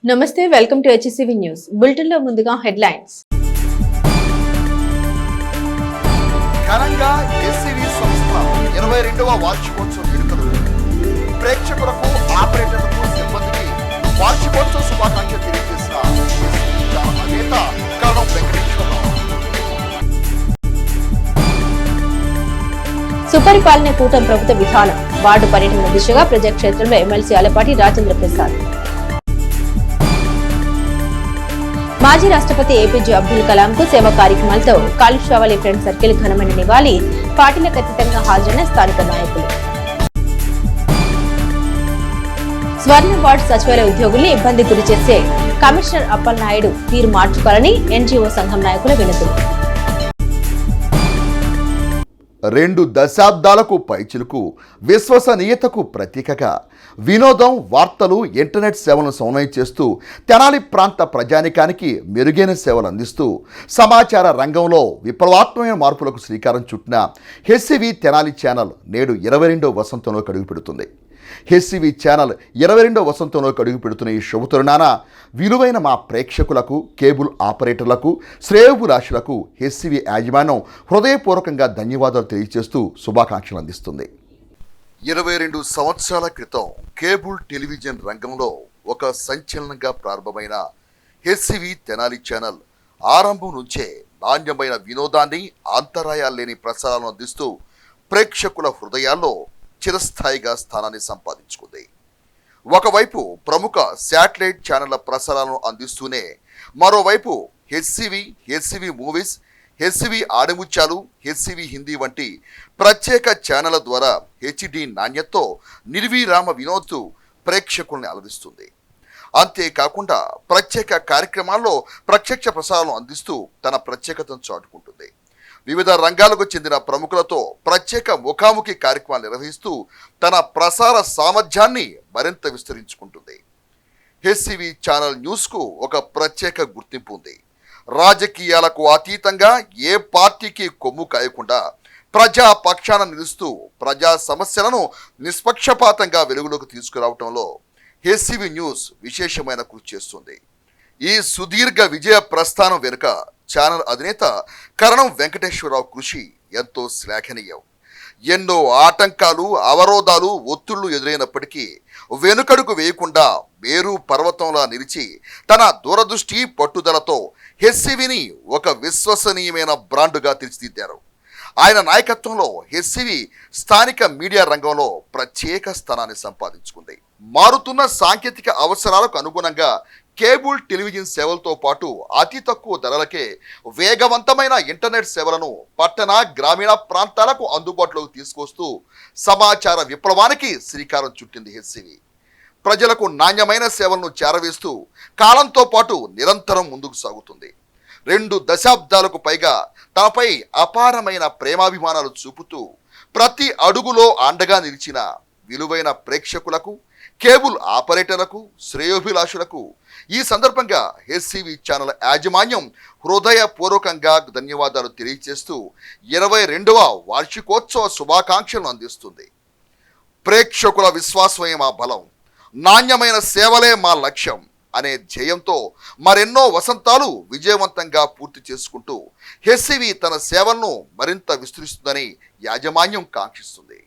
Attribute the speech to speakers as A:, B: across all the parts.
A: నమస్తే, welcome to HCV news bulletin లో ముందుగా హెడ్లైన్స్.
B: ఘనంగా హెచ్సివి సంస్థ 22వ వార్షికోత్సవ వేడుకలు. ప్రేక్షకులకు, ఆపరేటర్లకు, సిబ్బందికి వార్షికోత్సవ శుభాకాంక్షలు తెలియజేసిన అధినేత కరణం వెంకటేశ్వరరావు.
A: సుపరిపాలన కూటమి ప్రభుత్వ విధానం. వార్డు పర్యటన దిశగా ప్రజాక్షేత్రంలో ఎమ్మెల్సీ అలపాటి రాజేంద్ర ప్రసాద్. మాజీ రాష్ట్రపతి ఏపీజే అబ్దుల్ కలాం కు సేవా కార్యక్రమాలతో కాళుష్వావలి ఫ్రెండ్ సర్కిల్ ఘనమైన నివాళి. పార్టీలకు అతీతంగా హాజరైన స్థానిక నాయకులు. స్వర్ణ వార్డు సచివాలయ ఉద్యోగుల్ని ఇబ్బంది గురి చేసే కమిషనర్ అప్పలనాయుడు తీరు మార్చుకోవాలని ఎన్జీఓ సంఘం నాయకుల వినతులు.
B: 2 దశాబ్దాలకు పైచిలుకు విశ్వసనీయతకు ప్రతీకగా వినోదం, వార్తలు, ఇంటర్నెట్ సేవలను సమన్వయం చేస్తూ తెనాలి ప్రాంత ప్రజానికానికి మెరుగైన సేవలు అందిస్తూ సమాచార రంగంలో విప్లవాత్మకమైన మార్పులకు శ్రీకారం చుట్టిన హెచ్సివి తెనాలి ఛానల్ నేడు 22వ వసంతంలోకి అడుగుపెడుతుంది. హెచ్సివి ఛానల్ 22వ వసంతంలోకి అడుగు పెడుతున్న ఈ శుభతరుణాన విలువైన మా ప్రేక్షకులకు, కేబుల్ ఆపరేటర్లకు, శ్రేయోభిలాషులకు హెచ్సివి యాజమాన్యం హృదయపూర్వకంగా ధన్యవాదాలు తెలియజేస్తూ శుభాకాంక్షలు అందిస్తుంది. 22 సంవత్సరాల క్రితం కేబుల్ టెలివిజన్ రంగంలో ఒక సంచలనంగా ప్రారంభమైన హెచ్సివి తెనాలి ఛానల్ ఆరంభం నుంచే నాణ్యమైన వినోదాన్ని, అంతరాయాలు లేని ప్రసారాలను అందిస్తూ ప్రేక్షకుల హృదయాల్లో చిరస్థాయిగా స్థానాన్ని సంపాదించుకుంది. ఒకవైపు ప్రముఖ శాటిలైట్ ఛానళ్ల ప్రసారాలను అందిస్తూనే మరోవైపు HCV movies, HCV Aadimutyalu, HCV Hindi వంటి ప్రత్యేక ఛానళ్ల ద్వారా హెచ్డి నాణ్యతతో నిర్విరామ వినోద్తూ ప్రేక్షకుల్ని అలరిస్తుంది. అంతేకాకుండా ప్రత్యేక కార్యక్రమాల్లో ప్రత్యక్ష ప్రసారాలను అందిస్తూ తన ప్రత్యేకతను చాటుకుంటుంది. వివిధ రంగాలకు చెందిన ప్రముఖులతో ప్రత్యేక ముఖాముఖి కార్యక్రమాలు నిర్వహిస్తూ తన ప్రసార సామర్థ్యాన్ని మరింత విస్తరించుకుంటుంది. హెచ్సివి ఛానల్ న్యూస్కు ఒక ప్రత్యేక గుర్తింపు ఉంది. రాజకీయాలకు అతీతంగా ఏ పార్టీకి కొమ్ము కాయకుండా ప్రజా పక్షాన నిలుస్తూ ప్రజా సమస్యలను నిష్పక్షపాతంగా వెలుగులోకి తీసుకురావడంలో హెచ్సివి న్యూస్ విశేషమైన కృషి చేస్తుంది. ఈ సుదీర్ఘ విజయ ప్రస్థానం వెనుక ఛానల్ అధినేత కరణం వెంకటేశ్వరరావు కృషి ఎంతో శ్లాఘనీయం. ఎన్నో ఆటంకాలు, అవరోధాలు, ఒత్తిళ్లు ఎదురైనప్పటికీ వెనుకడుగు వేయకుండా మేరు పర్వతంలా నిలిచి తన దూరదృష్టి, పట్టుదలతో హెచ్సివిని ఒక విశ్వసనీయమైన బ్రాండుగా తీర్చిదిద్దారు. ఆయన నాయకత్వంలో హెచ్సివి స్థానిక మీడియా రంగంలో ప్రత్యేక స్థానాన్ని సంపాదించుకుంది. మారుతున్న సాంకేతిక అవసరాలకు అనుగుణంగా కేబుల్ టెలివిజన్ సేవలతో పాటు అతి తక్కువ ధరలకే వేగవంతమైన ఇంటర్నెట్ సేవలను పట్టణ, గ్రామీణ ప్రాంతాలకు అందుబాటులోకి తీసుకొస్తూ సమాచార విప్లవానికి శ్రీకారం చుట్టింది హెచ్సివి. ప్రజలకు నాణ్యమైన సేవలను చేరవేస్తూ కాలంతో పాటు నిరంతరం ముందుకు సాగుతుంది. 2 దశాబ్దాలకు పైగా తనపై అపారమైన ప్రేమాభిమానాలు చూపుతూ ప్రతి అడుగులో అండగా నిలిచిన విలువైన ప్రేక్షకులకు, కేబుల్ ఆపరేటర్లకు, శ్రేయోభిలాషులకు ఈ సందర్భంగా హెచ్సివి ఛానల్ యాజమాన్యం హృదయపూర్వకంగా ధన్యవాదాలు తెలియజేస్తూ 22వ వార్షికోత్సవ శుభాకాంక్షలను అందిస్తుంది. ప్రేక్షకుల విశ్వాసమే మా బలం, నాణ్యమైన సేవలే మా లక్ష్యం అనే ధ్యేయంతో మరెన్నో వసంతాలు విజయవంతంగా పూర్తి చేసుకుంటూ హెచ్సివి తన సేవలను మరింత విస్తరిస్తుందని యాజమాన్యం కాంక్షిస్తుంది.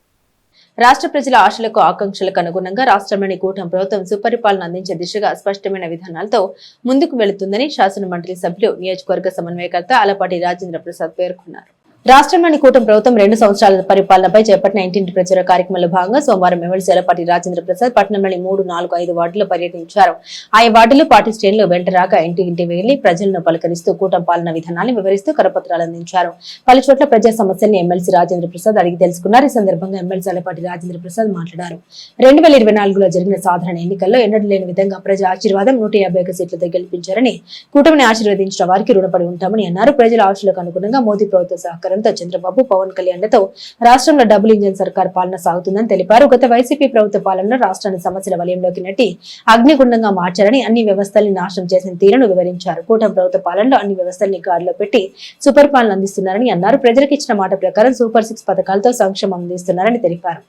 A: రాష్ట్ర ప్రజల ఆశలకు, ఆకాంక్షలకు అనుగుణంగా రాష్ట్రంలోని కూటమి ప్రభుత్వం సుపరిపాలన అందించే దిశగా స్పష్టమైన విధానాలతో ముందుకు వెళుతుందని శాసన మండలి సభ్యులు, నియోజకవర్గ సమన్వయకర్త అలపాటి రాజేంద్ర ప్రసాద్ పేర్కొన్నారు. రాష్ట్రంలోని కూటమి ప్రభుత్వం 2 సంవత్సరాల పరిపాలనపై చేపట్టిన ఇంటింటి ప్రచార కార్యక్రమంలో భాగంగా సోమవారం ఎమ్మెల్సీ అలపాటి రాజేంద్ర ప్రసాద్ పట్టణంలోని 3, 4, 5 వార్డుల్లో పర్యటించారు. ఆయా వార్డుల్లో పార్టీ శ్రేణులు వెంటరాక ఇంటింటి వెళ్లి ప్రజలను పలకరిస్తూ కూటమి పాలన విధానాన్ని వివరిస్తూ కరపత్రాలు అందించారు. పలు చోట్ల ప్రజా సమస్యల్ని ఎమ్మెల్సీ రాజేంద్ర ప్రసాద్ అడిగి తెలుసుకున్నారు. ఈ సందర్భంగా ఎమ్మెల్సీ అలపాటి రాజేంద్ర ప్రసాద్ మాట్లాడారు. 2024లో జరిగిన సాధారణ ఎన్నికల్లో ఎన్నడూ లేని విధంగా ప్రజా ఆశీర్వాదం 151 సీట్లతో గెలిపించారని, కూటమిని ఆశీర్వదించిన వారికి రుణపడి ఉంటామని అన్నారు. ప్రజల ఆశలకు అనుగుణంగా మోదీ ప్రభుత్వ సహకారం సహకారంతో చంద్రబాబు, పవన్ కళ్యాణ్లతో రాష్ట్రంలో డబుల్ ఇంజిన్ సర్కార్ పాలన సాగుతుందని తెలిపారు. గత వైసీపీ ప్రభుత్వ పాలనలో రాష్ట్రాన్ని సమస్యల వలయంలోకి నెట్టి అగ్నిగుండంగా మార్చారని, అన్ని వ్యవస్థల్ని నాశనం చేసిన తీరును వివరించారు. కూటమి ప్రభుత్వ పాలనలో అన్ని వ్యవస్థల్ని గాడిలో పెట్టి సూపర్ పాలన అందిస్తున్నారని అన్నారు. ప్రజలకు ఇచ్చిన మాట ప్రకారం సూపర్ 6 పథకాలతో సంక్షేమం అందిస్తున్నారని తెలిపారు.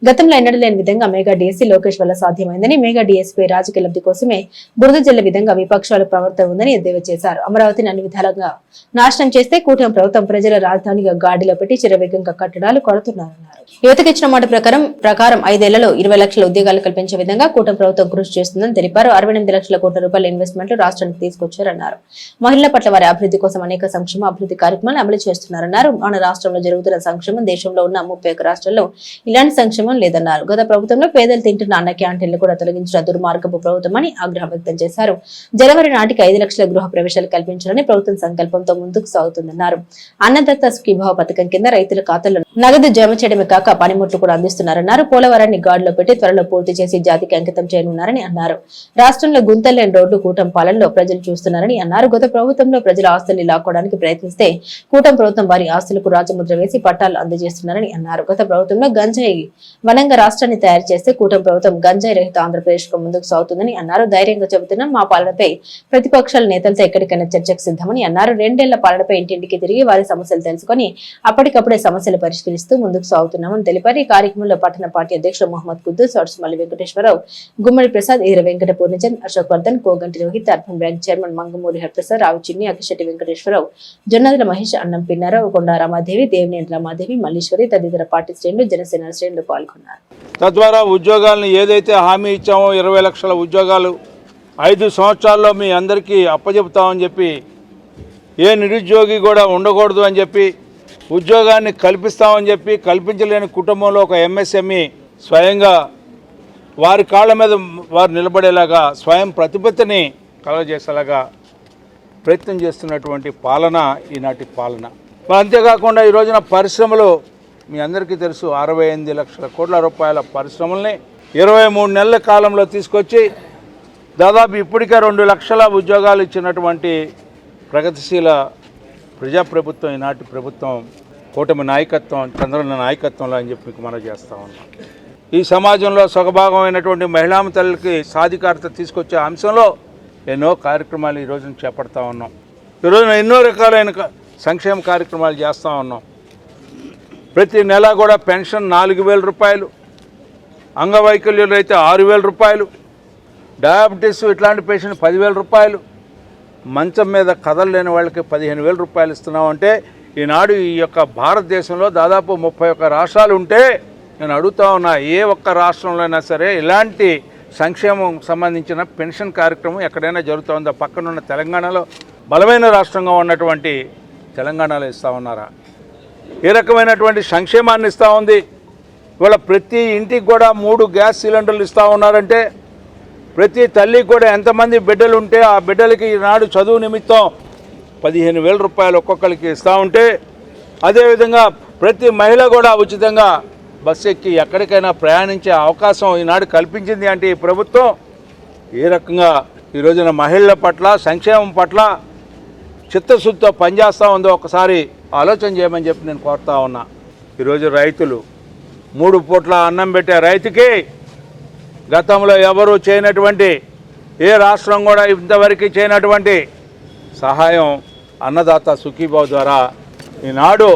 A: గతంలో ఎన్నడూ లేని విధంగా మెగా డిఎస్సీ లోకేష్ వల్ల సాధ్యమైందని, మెగా డిఎస్పీ రాజకీయ లబ్ధి కోసమే బురద జల్లే విధంగా విపక్షాల ప్రవర్తన ఉందని ఎద్దేవా చేశారు. అమరావతిని అన్ని విధాలుగా నాశనం చేస్తే కూటమి ప్రభుత్వం ప్రజల రాజధానిగా గాడిలో పెట్టి చిరవేగంగా కట్టడాలు కడుతున్నారన్నారు. యువతకు ఇచ్చిన మాట ప్రకారం 5 ఏళ్లలో 20 లక్షల ఉద్యోగాలు కల్పించే విధంగా కూటమి ప్రభుత్వం కృషి చేస్తుందని తెలిపారు. 68 లక్షల కోట్ల రూపాయల ఇన్వెస్ట్మెంట్లు రాష్ట్రానికి తీసుకొచ్చారన్నారు. మహిళల పట్ల వారి అభివృద్ధి కోసం అనేక సంక్షేమ అభివృద్ధి కార్యక్రమాలు అమలు చేస్తున్నారన్నారు. మన రాష్ట్రంలో జరుగుతున్న సంక్షేమం దేశంలో ఉన్న 31 రాష్ట్రాల్లో ఇలాంటి సంక్షేమం లేదన్నారు. గత ప్రభుత్వంలో పేదలు తింటున్న అన్న క్యాంటీన్లు కూడా తొలగించిన దుర్మార్గపు ప్రభుత్వం అని ఆగ్రహం వ్యక్తం చేశారు. జనవరి నాటికి 5 లక్షల గృహ ప్రవేశాలు కల్పించాలని ప్రభుత్వం సంకల్పంతో ముందుకు సాగుతుందన్నారు. అన్నదాత సుఖీభావ పథకం కింద రైతుల ఖాతాల్లో నగదు జమ చేయడమే కాక పనిముట్లు కూడా అందిస్తున్నారన్నారు. పోలవరాన్ని గాడిలో పెట్టి త్వరలో పూర్తి చేసి జాతికి అంకితం చేయనున్నారని అన్నారు. రాష్ట్రంలో గుంతలేని రోడ్లు కూటమి పాలనలో ప్రజలు చూస్తున్నారని అన్నారు. గత ప్రభుత్వంలో ప్రజల ఆస్తుల్ని లాక్కోవడానికి ప్రయత్నిస్తే కూటమి ప్రభుత్వం వారి ఆస్తులకు రాజముద్ర వేసి పట్టాలు అందజేస్తున్నారని అన్నారు. గత ప్రభుత్వంలో గంజాయి వనంగా రాష్ట్రాన్ని తయారు చేస్తే కూటమి ప్రభుత్వం గంజాయి రహిత ఆంధ్రప్రదేశ్ కు ముందుకు సాగుతుందని అన్నారు. ధైర్యంగా చెబుతున్నాం, మా పాలనపై ప్రతిపక్షాల నేతలతో ఎక్కడికైనా చర్చకు సిద్ధమని అన్నారు. 2 ఏళ్ల పాలనపై ఇంటింటికి తిరిగి వారి సమస్యలు తెలుసుకుని అప్పటికప్పుడే సమస్యలు పరిష్కరిస్తూ ముందుకు సాగుతున్నామని తెలిపారు. ఈ కార్యక్రమంలో పట్టణ పార్టీ అధ్యక్షుడు Mohammed Quddus, Sodsumalli Venkateswararao, Gummadi Prasad, Eera Venkata Purnachand, Ashok Vardhan, Koganti Rohit, urban bank chairman Mangamuri Hariprasad, Rao Chinni, Akishetti Venkateswararao, జొన్నదల Mahesh, అన్నం పిన్నారావు, కొండా రామాదేవి, దేవినేని రామాదేవి, మల్లీశ్వరి తదితర పార్టీ శ్రేణులు, జనసేన శ్రేణులు పాల్గొన్నారు.
C: తద్వారా ఉద్యోగాలను ఏదైతే హామీ ఇచ్చామో 20 లక్షల ఉద్యోగాలు 5 సంవత్సరాల్లో మీ అందరికీ అప్పచెపుతామని చెప్పి, ఏ నిరుద్యోగి కూడా ఉండకూడదు అని చెప్పి, ఉద్యోగాన్ని కల్పిస్తామని చెప్పి, కల్పించలేని కుటుంబంలో ఒక ఎంఎస్ఎంఈ స్వయంగా వారి కాళ్ళ మీద వారు నిలబడేలాగా స్వయం ప్రతిపత్తిని కలగజేసేలాగా ప్రయత్నం చేస్తున్నటువంటి పాలన ఈనాటి పాలన. అంతేకాకుండా ఈ రోజున పరిశ్రమలు మీ అందరికీ తెలుసు, 68 లక్షల కోట్ల రూపాయల పరిశ్రమల్ని 23 నెలల కాలంలో తీసుకొచ్చి దాదాపు ఇప్పటికే 2 లక్షల ఉద్యోగాలు ఇచ్చినటువంటి ప్రగతిశీల ప్రజాప్రభుత్వం ఈనాటి ప్రభుత్వం, కూటమి నాయకత్వం, చంద్రన్న నాయకత్వంలో అని చెప్పి మీకు మనం చేస్తూ ఉన్నాం. ఈ సమాజంలో సగభాగమైనటువంటి మహిళా తల్లికి సాధికారత తీసుకొచ్చే అంశంలో ఎన్నో కార్యక్రమాలు ఈ రోజున చేపడతా ఉన్నాం. ఈరోజున ఎన్నో రకాలైన సంక్షేమ కార్యక్రమాలు చేస్తూ ఉన్నాం. ప్రతి నెల కూడా పెన్షన్ 4,000 రూపాయలు, అంగవైకల్యులు అయితే 6,000 రూపాయలు, డయాబెటీస్ ఇట్లాంటి పేషెంట్ 10,000 రూపాయలు, మంచం మీద కదలలేని వాళ్ళకి 15,000 రూపాయలు ఇస్తున్నామంటే ఈనాడు ఈ యొక్క భారతదేశంలో దాదాపు 31 రాష్ట్రాలు ఉంటే నేను అడుగుతా ఉన్నా, ఏ ఒక్క రాష్ట్రంలో అయినా సరే ఇలాంటి సంక్షేమం సంబంధించిన పెన్షన్ కార్యక్రమం ఎక్కడైనా జరుగుతుందో? పక్కనున్న తెలంగాణలో బలమైన రాష్ట్రంగా ఉన్నటువంటి తెలంగాణలో ఇస్తూ ఉన్నారా? ఏ రకమైనటువంటి సంక్షేమాన్ని ఇస్తూ ఉంది? ఇవాళ ప్రతి ఇంటికి కూడా 3 గ్యాస్ సిలిండర్లు ఇస్తూ ఉన్నారంటే, ప్రతి తల్లికి కూడా ఎంతమంది బిడ్డలు ఉంటే ఆ బిడ్డలకి ఈనాడు చదువు నిమిత్తం 15,000 రూపాయలు ఒక్కొక్కరికి ఇస్తూ ఉంటే, అదేవిధంగా ప్రతి మహిళ కూడా ఉచితంగా బస్సు ఎక్కి ఎక్కడికైనా ప్రయాణించే అవకాశం ఈనాడు కల్పించింది. అంటే ఈ ప్రభుత్వం ఏ రకంగా ఈ రోజున మహిళల పట్ల, సంక్షేమం పట్ల చిత్తశుద్ధితో పనిచేస్తూ ఉందో ఒకసారి ఆలోచన చేయమని చెప్పి నేను కోరుతా ఉన్నా. ఈరోజు రైతులు 3 పూట్ల అన్నం పెట్టే రైతుకి గతంలో ఎవరు చేయనటువంటి, ఏ రాష్ట్రం కూడా ఇంతవరకు చేయనటువంటి సహాయం అన్నదాత సుఖీభావ ద్వారా ఈనాడు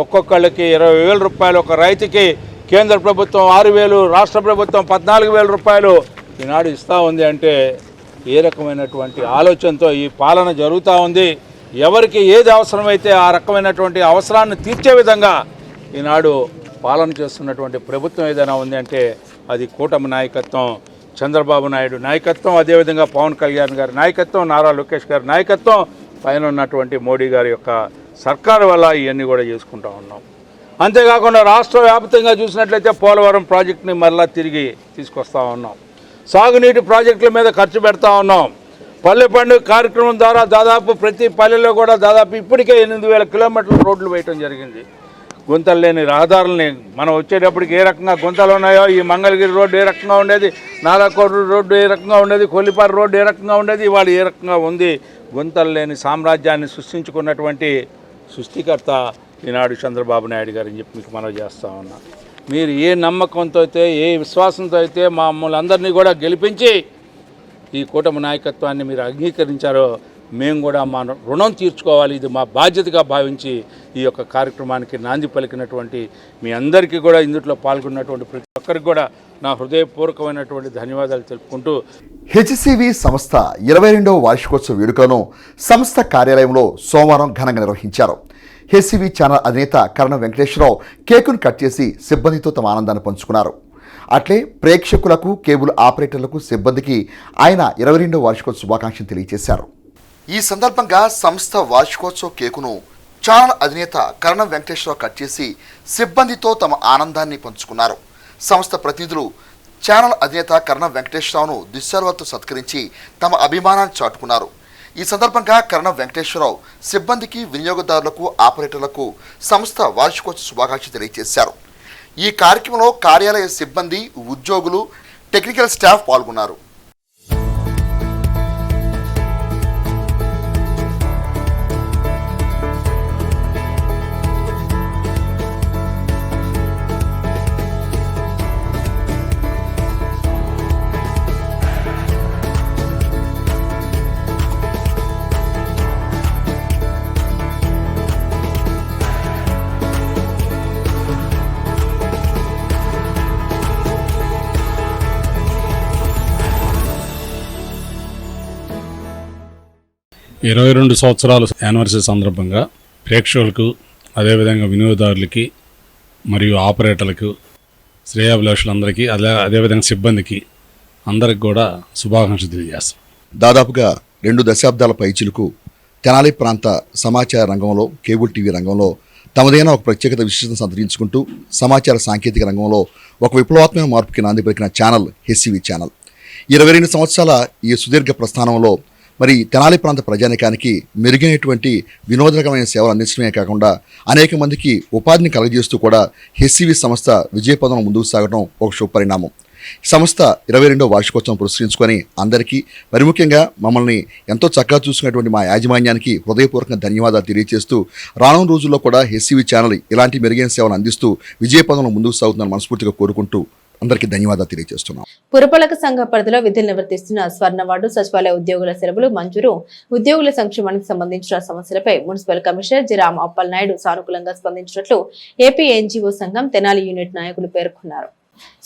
C: ఒక్కొక్కళ్ళకి 20,000 రూపాయలు, ఒక రైతుకి కేంద్ర ప్రభుత్వం 6,000, రాష్ట్ర ప్రభుత్వం 14,000 రూపాయలు ఈనాడు ఇస్తూ ఉంది. అంటే ఏ రకమైనటువంటి ఆలోచనతో ఈ పాలన జరుగుతూ ఉంది? ఎవరికి ఏది అవసరమైతే ఆ రకమైనటువంటి అవసరాన్ని తీర్చే విధంగా ఈనాడు పాలన చేస్తున్నటువంటి ప్రభుత్వం ఏదైనా ఉంది అంటే అది కూటమి నాయకత్వం, చంద్రబాబు నాయుడు నాయకత్వం, అదేవిధంగా పవన్ కళ్యాణ్ గారి నాయకత్వం, నారా లోకేష్ గారి నాయకత్వం, పైన ఉన్నటువంటి మోడీ గారి యొక్క సర్కారు వల్ల ఇవన్నీ కూడా చేసుకుంటూ ఉన్నాం. అంతేకాకుండా రాష్ట్ర వ్యాప్తంగా చూసినట్లయితే పోలవరం ప్రాజెక్టుని మరలా తిరిగి తీసుకొస్తూ ఉన్నాం. సాగునీటి ప్రాజెక్టుల మీద ఖర్చు పెడతా ఉన్నాం. పల్లె పండుగ కార్యక్రమం ద్వారా దాదాపు ప్రతి పల్లెలో కూడా దాదాపు ఇప్పటికే 8,000 కిలోమీటర్ల రోడ్లు వేయటం జరిగింది. గుంతలు లేని రహదారులని మనం వచ్చేటప్పటికి ఏ రకంగా గుంతలు ఉన్నాయో, ఈ మంగళగిరి రోడ్డు ఏ రకంగా ఉండేది, నారాకోట రోడ్డు ఏ రకంగా ఉండేది, కొల్లిపారు రోడ్డు ఏ రకంగా ఉండేది, ఇవాళ ఏ రకంగా ఉంది. గుంతలు లేని సామ్రాజ్యాన్ని సృష్టించుకున్నటువంటి సృష్టికర్త ఈనాడు చంద్రబాబు నాయుడు గారు అని చెప్పి మీకు మనవి చేస్తా ఉన్నా. మీరు ఏ నమ్మకంతో అయితే, ఏ విశ్వాసంతో అయితే మమ్మల్ని అందరినీ కూడా గెలిపించి ఈ కూటమి నాయకత్వాన్ని మీరు అంగీకరించారో మేము కూడా మా రుణం తీర్చుకోవాలి. ఇది మా బాధ్యతగా భావించి ఈ యొక్క కార్యక్రమానికి నాంది పలికినటువంటి మీ అందరికీ కూడా, ఇందులో పాల్గొన్నటువంటి ప్రతి ఒక్కరికి కూడా నా హృదయపూర్వకమైనటువంటి ధన్యవాదాలు తెలుపుకుంటూ,
B: హెచ్సివి సంస్థ 22వ వార్షికోత్సవ వేడుకలను సంస్థ కార్యాలయంలో సోమవారం ఘనంగా నిర్వహించారు. హెచ్సివి ఛానల్ అధినేత కరణం వెంకటేశ్వరరావు కేకును కట్ చేసి సిబ్బందితో తమ ఆనందాన్ని పంచుకున్నారు. అట్లే ప్రేక్షకులకు, కేబుల్ ఆపరేటర్లకు, సిబ్బందికి ఆయన 22వ వార్షికోత్సవ శుభాకాంక్షలు తెలియజేశారు. ఈ సందర్భంగా సంస్థ వార్షికోత్సవ కేకును ఛానల్ అధినేత కరణం వెంకటేశ్వరరావు కట్ చేసి సిబ్బందితో తమ ఆనందాన్ని పంచుకున్నారు. సంస్థ ప్రతినిధులు ఛానల్ అధినేత కరణం వెంకటేశ్వరరావును దిశాలతో సత్కరించి తమ అభిమానాన్ని చాటుకున్నారు. ఈ సందర్భంగా కరణం వెంకటేశ్వరరావు సిబ్బందికి, వినియోగదారులకు, ఆపరేటర్లకు సంస్థ వార్షికోత్సవ శుభాకాంక్షలు తెలియజేశారు. ఈ కార్యక్రమంలో కార్యాలయ సిబ్బంది, ఉద్యోగులు, టెక్నికల్ స్టాఫ్ పాల్గొన్నారు.
D: ఇరవై 22 సంవత్సరాల యానివర్సరీ సందర్భంగా ప్రేక్షకులకు, అదేవిధంగా వినియోగదారులకి మరియు ఆపరేటర్లకు, శ్రేయాభిలాషులందరికీ, అదేవిధంగా సిబ్బందికి అందరికి కూడా శుభాకాంక్షలు తెలియజేస్తాం.
B: దాదాపుగా 2 దశాబ్దాల పైచిలకు తెనాలి ప్రాంత సమాచార రంగంలో, కేబుల్ టీవీ రంగంలో తమదైన ఒక ప్రత్యేకత విశిష్టతను సంతరించుకుంటూ సమాచార సాంకేతిక రంగంలో ఒక విప్లవాత్మక మార్పుకి నాంది పలికిన ఛానల్ హెచ్సివి ఛానల్. 22 సంవత్సరాల ఈ సుదీర్ఘ ప్రస్థానంలో మరి తెనాలి ప్రాంత ప్రజానికానికి మెరుగైనటువంటి వినోదకరమైన సేవలు అందించడమే కాకుండా అనేక మందికి ఉపాధిని కలగజేస్తూ కూడా హెచ్సివి సంస్థ విజయపదంలో ముందుకు సాగడం ఒక శుభపరిణామం. సంస్థ 22వ వార్షికోత్సవం పురస్కరించుకొని అందరికీ, మరి ముఖ్యంగా మమ్మల్ని ఎంతో చక్కగా చూసుకున్నటువంటి మా యాజమాన్యానికి హృదయపూర్వకంగా ధన్యవాదాలు తెలియజేస్తూ రానున్న రోజుల్లో కూడా హెచ్సివి ఛానల్ ఇలాంటి మెరుగైన సేవలు అందిస్తూ విజయపదంలో ముందుకు సాగుతుందని మనస్ఫూర్తిగా కోరుకుంటూ అందరికీ ధన్యవాదాలు తెలియజేస్తున్నాం.
A: పురపాలక సంఘ పరిధిలో విధులు నిర్వర్తిస్తున్న స్వర్ణవార్డు, సచివాలయ ఉద్యోగుల సెలవులు మంజూరు, ఉద్యోగుల సంక్షేమానికి సంబంధించిన సమస్యలపై municipal commissioner G Ram Appalanaidu సానుకూలంగా స్పందించినట్లు ఏపీ ఎన్జీఓ సంఘం తెనాలి యూనిట్ నాయకులు పేర్కొన్నారు.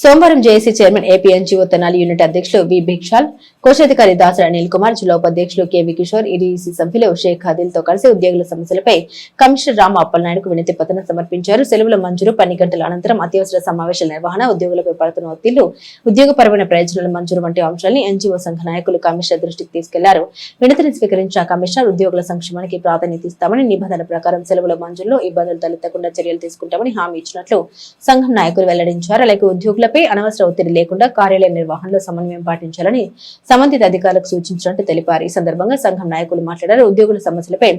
A: సోమవారం JAC chairman, AP NGO Tenali unit అధ్యక్షులు వి భిక్షాల్, కోశాధికారి దాసరి అనిల్ కుమార్, జిల్లా ఉపాధ్యక్షులు కెవి కిషోర్, ఈడీసీ సభ్యులు షేక్ ఆదిల్ తో కలిసి ఉద్యోగుల సమస్యలపై కమిషనర్ రామ్ అప్పలనాయుడుకు వినతి పత్రం సమర్పించారు. సెలవుల మంజూరు, పని గంటల అనంతరం అత్యవసర సమావేశాల నిర్వహణ, ఉద్యోగులపై పడుతున్న ఒత్తిళ్లు, ఉద్యోగపరమైన ప్రయోజనాల మంజూరు వంటి అంశాలని ఎన్జీఓ సంఘ నాయకులు కమిషనర్ దృష్టికి తీసుకెళ్లారు. వినతిని స్వీకరించిన కమిషనర్ ఉద్యోగుల సంక్షేమానికి ప్రాధాన్యత ఇస్తామని, నిబంధనల ప్రకారం సెలవుల మంజూరులో ఇబ్బందులు తలెత్తకుండా చర్యలు తీసుకుంటామని హామీ ఇచ్చినట్లు సంఘం నాయకులు వెల్లడించారు. అలాగే ఉద్యోగులపై అనవసర ఒత్తిడి లేకుండా కార్యాలయ నిర్వహణలో సమన్వయం పాటించాలని సంబంధిత అధికారులకు సూచించినట్టు తెలిపారు. ఈ సందర్భంగా సంఘం నాయకులు మాట్లాడారు. ఉద్యోగుల సమస్యలపై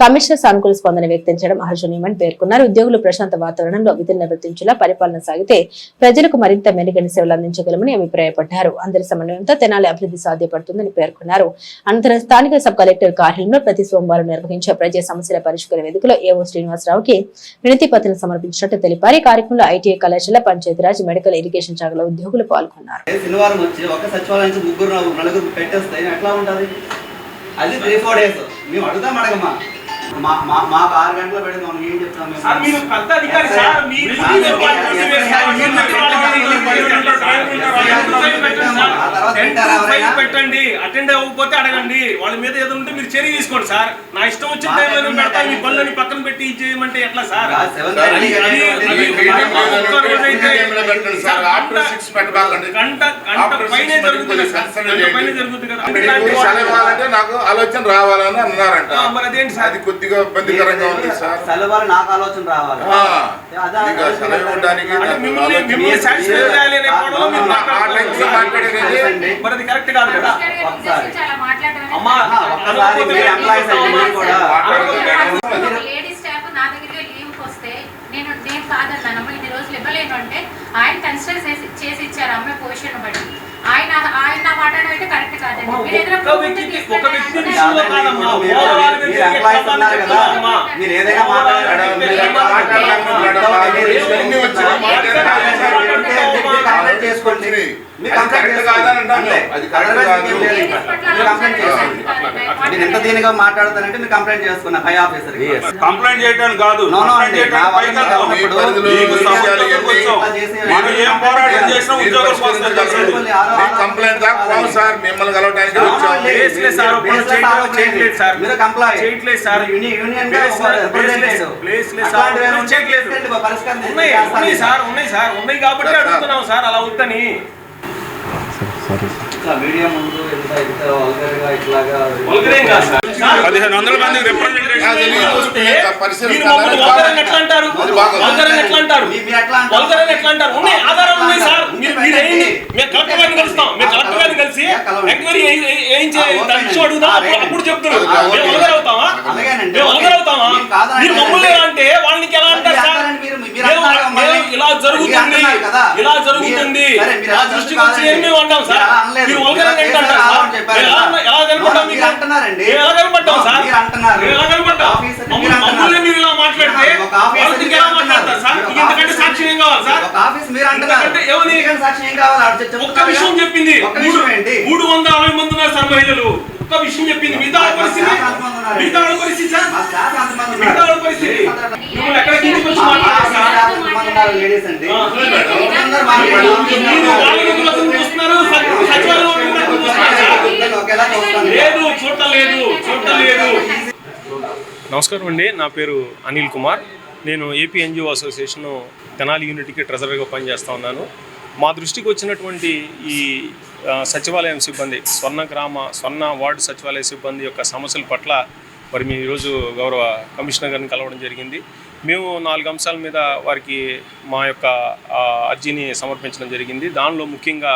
A: కమిషనర్ సానుకూల స్పందన వ్యక్తం చేయడం హర్షణీయమని పేర్కొన్నారు. ఉద్యోగులు ప్రశాంత వాతావరణంలో విధులు నిర్వర్తించేలా పరిపాలన సాగితే ప్రజలకు మరింత మెరుగైన సేవలు అందించగలమని అభిప్రాయపడ్డారు. అందరి సమన్వయంతో తెనాలి అభివృద్ధి సాధ్యపడుతుందని పేర్కొన్నారు. అనంతరం స్థానిక సబ్ కలెక్టర్ కార్యాలయంలో ప్రతి సోమవారం నిర్వహించే ప్రజా సమస్యల పరిష్కార వేదికలో ఏవో శ్రీనివాసరావుకి వినతి పత్రం సమర్పించినట్టు తెలిపారు. ఈ కార్యక్రమంలో ఐటీఐ కళాశాల, పంచాయతీరాజ్, మెడికల్, ఇరిగేషన్ శాఖల ఉద్యోగులు పాల్గొన్నారు.
E: శనివారం వచ్చి ఒక సచివాలయం నుంచి 3-4 పెట్టేస్తే ఎట్లా ఉంటుంది? అది 3-4 days మేము అడుగుతాం. అడగమ్మా, మాకు 6 గంటలు పెడితే మనం ఏం చెప్తాం?
F: పెట్టండి, అటెండ్ అవ్వకపోతే అడగండి, వాళ్ళ మీద ఏదో ఉంటే మీరు చర్య తీసుకోండి సార్. నా ఇష్టం వచ్చిన టైంలో పెడతా, మీ పనులని పక్కన పెట్టి చేయమంటే ఎట్లా సార్?
G: నాకు ఆలోచన రావాలని అన్నారంట. మరి అదేంటి సార్? అది కొద్దిగా ఇబ్బందికరంగా ఉంది సార్.
E: సెలవులు నాకు ఆలోచన రావాలి.
G: సెలవు ఇవ్వడానికి
F: మరి అది కరెక్ట్ కాదు కదా.
H: లేడీస్ స్టాఫ్ నా దగ్గర లీవ్ వస్తే నేను కాదన్నాను. ఇన్ని రోజులు ఇవ్వలేను అంటే ఆయన కన్సిడర్ చేసి ఇచ్చారు అమ్మాయి పొజిషన్ బట్టి. ఆయన మాట్లాడడం అయితే కరెక్ట్ కాదండి. మీరు ఏదైనా
F: ఒక వ్యక్తి విషయంలో కాదమ్మా,
E: మీరు
F: ఓవరాల్ గా జరిగే
E: ఎంప్లాయీస్
F: క్రమాన్ని
E: ఉన్నారు కదా,
F: చెప్తున్నానమ్మా.
E: మీరు ఏదైనా మాట్లాడారు, కంప్లైంట్ చేసుకోండి, మీరు కంప్లైంట్ మీరు ఎంత దీనిగా మాట్లాడతానంటే మీరు కంప్లైంట్ చేసుకున్నా పై ఆఫీసర్
C: కంప్లైంట్ చేయడానికి కాదు,
E: కంప్లైంట్ చేయడానికి పైగా కాదు.
C: మీకు సమాచారం వచ్చాం. మనం ఏం పోరాటం చేసినా ఉద్యోగం కోసం
G: కంప్లైంట్ దాకా పోము సార్, మిమ్మల్ని కలవడానికి వచ్చాం.
F: చేయట్లేదు సార్, ఒప్పందం చేయట్లేదు సార్,
E: మీరు కంప్లైంట్
F: చేయట్లేదు సార్,
E: యూనియన్
F: ఉన్నాయి సార్, ఉన్నాయి కాబట్టి అడుగుతున్నాం సార్, అలా వద్దని.
E: మీడియా ముందు ఎంత వల్గర్గా ఇట్లాగా
F: వల్గరేం కాదు సార్.
C: 1500 మందికి రిప్రజెంటేషన్
F: మీరు మమ్మల్ని వల్గరని ఎట్లా అంటారు? వల్గరని ఎట్లా అంటారు? వల్గరని ఎట్లా అంటారు? ఉన్నాయి, ఆధారాలు ఉన్నాయి సార్. మీరు ఏంటి? మేము కలెక్టర్ గారిని కలుస్తాం, మేము కలెక్టర్ గారిని కలిసి ఎంక్వైరీ ఏం చేయాలి అడుగుదాం, అప్పుడు చెప్తున్నారు. మేము వల్గర్ అవుతామా? మేము వల్గర్ అవుతామా? మీరు మమ్మల్ని అంటే వాళ్ళకి ఎలా అంటారు సార్? ఇలా జరుగుతుంది, ఇలా జరుగుతుంది, నా దృష్టికి వచ్చి ఏం మేము అంటాం సార్? మీరు వల్గరని ఏంటి అంటారు సార్? ఎలా కనపడ్డాం మీకు? మేము ఎలా కనపడ్డాం సార్? మేము ఎలా కనపడ్డాం? మమ్మల్ని మీరు ఇలా మాట్లాడితే వాళ్ళకి ఎలా మాట్లాడతారు సార్? ఇంతకంటే సాక్ష్యం ఏం కావాలి సార్? ఒక్క విషయం చెప్పింది, 360 మంది ఉన్నారు సార్ మహిళలు. ఒక్క విషయం చెప్పింది, మిగతా పరిస్థితి సార్, మిగతా పరిస్థితి మిమ్మల్ని ఎక్కడ తీసుకొచ్చి మాట్లాడారు సార్? చూస్తున్నారు, లేదు, చూడటం లేదు. నమస్కారం అండి, నా పేరు అనిల్ కుమార్. నేను ఏపీ ఎన్జిఓ అసోసియేషన్ తెనాలి యూనిట్కి ట్రెజరర్గా పనిచేస్తూ ఉన్నాను. మా దృష్టికి వచ్చినటువంటి ఈ సచివాలయం సిబ్బంది, స్వర్ణ వార్డు సచివాలయ సిబ్బంది యొక్క సమస్యల పట్ల మరి మేము ఈరోజు గౌరవ కమిషనర్ గారిని కలవడం జరిగింది. మేము 4 అంశాల మీద వారికి మా యొక్క అర్జీని సమర్పించడం జరిగింది. దానిలో ముఖ్యంగా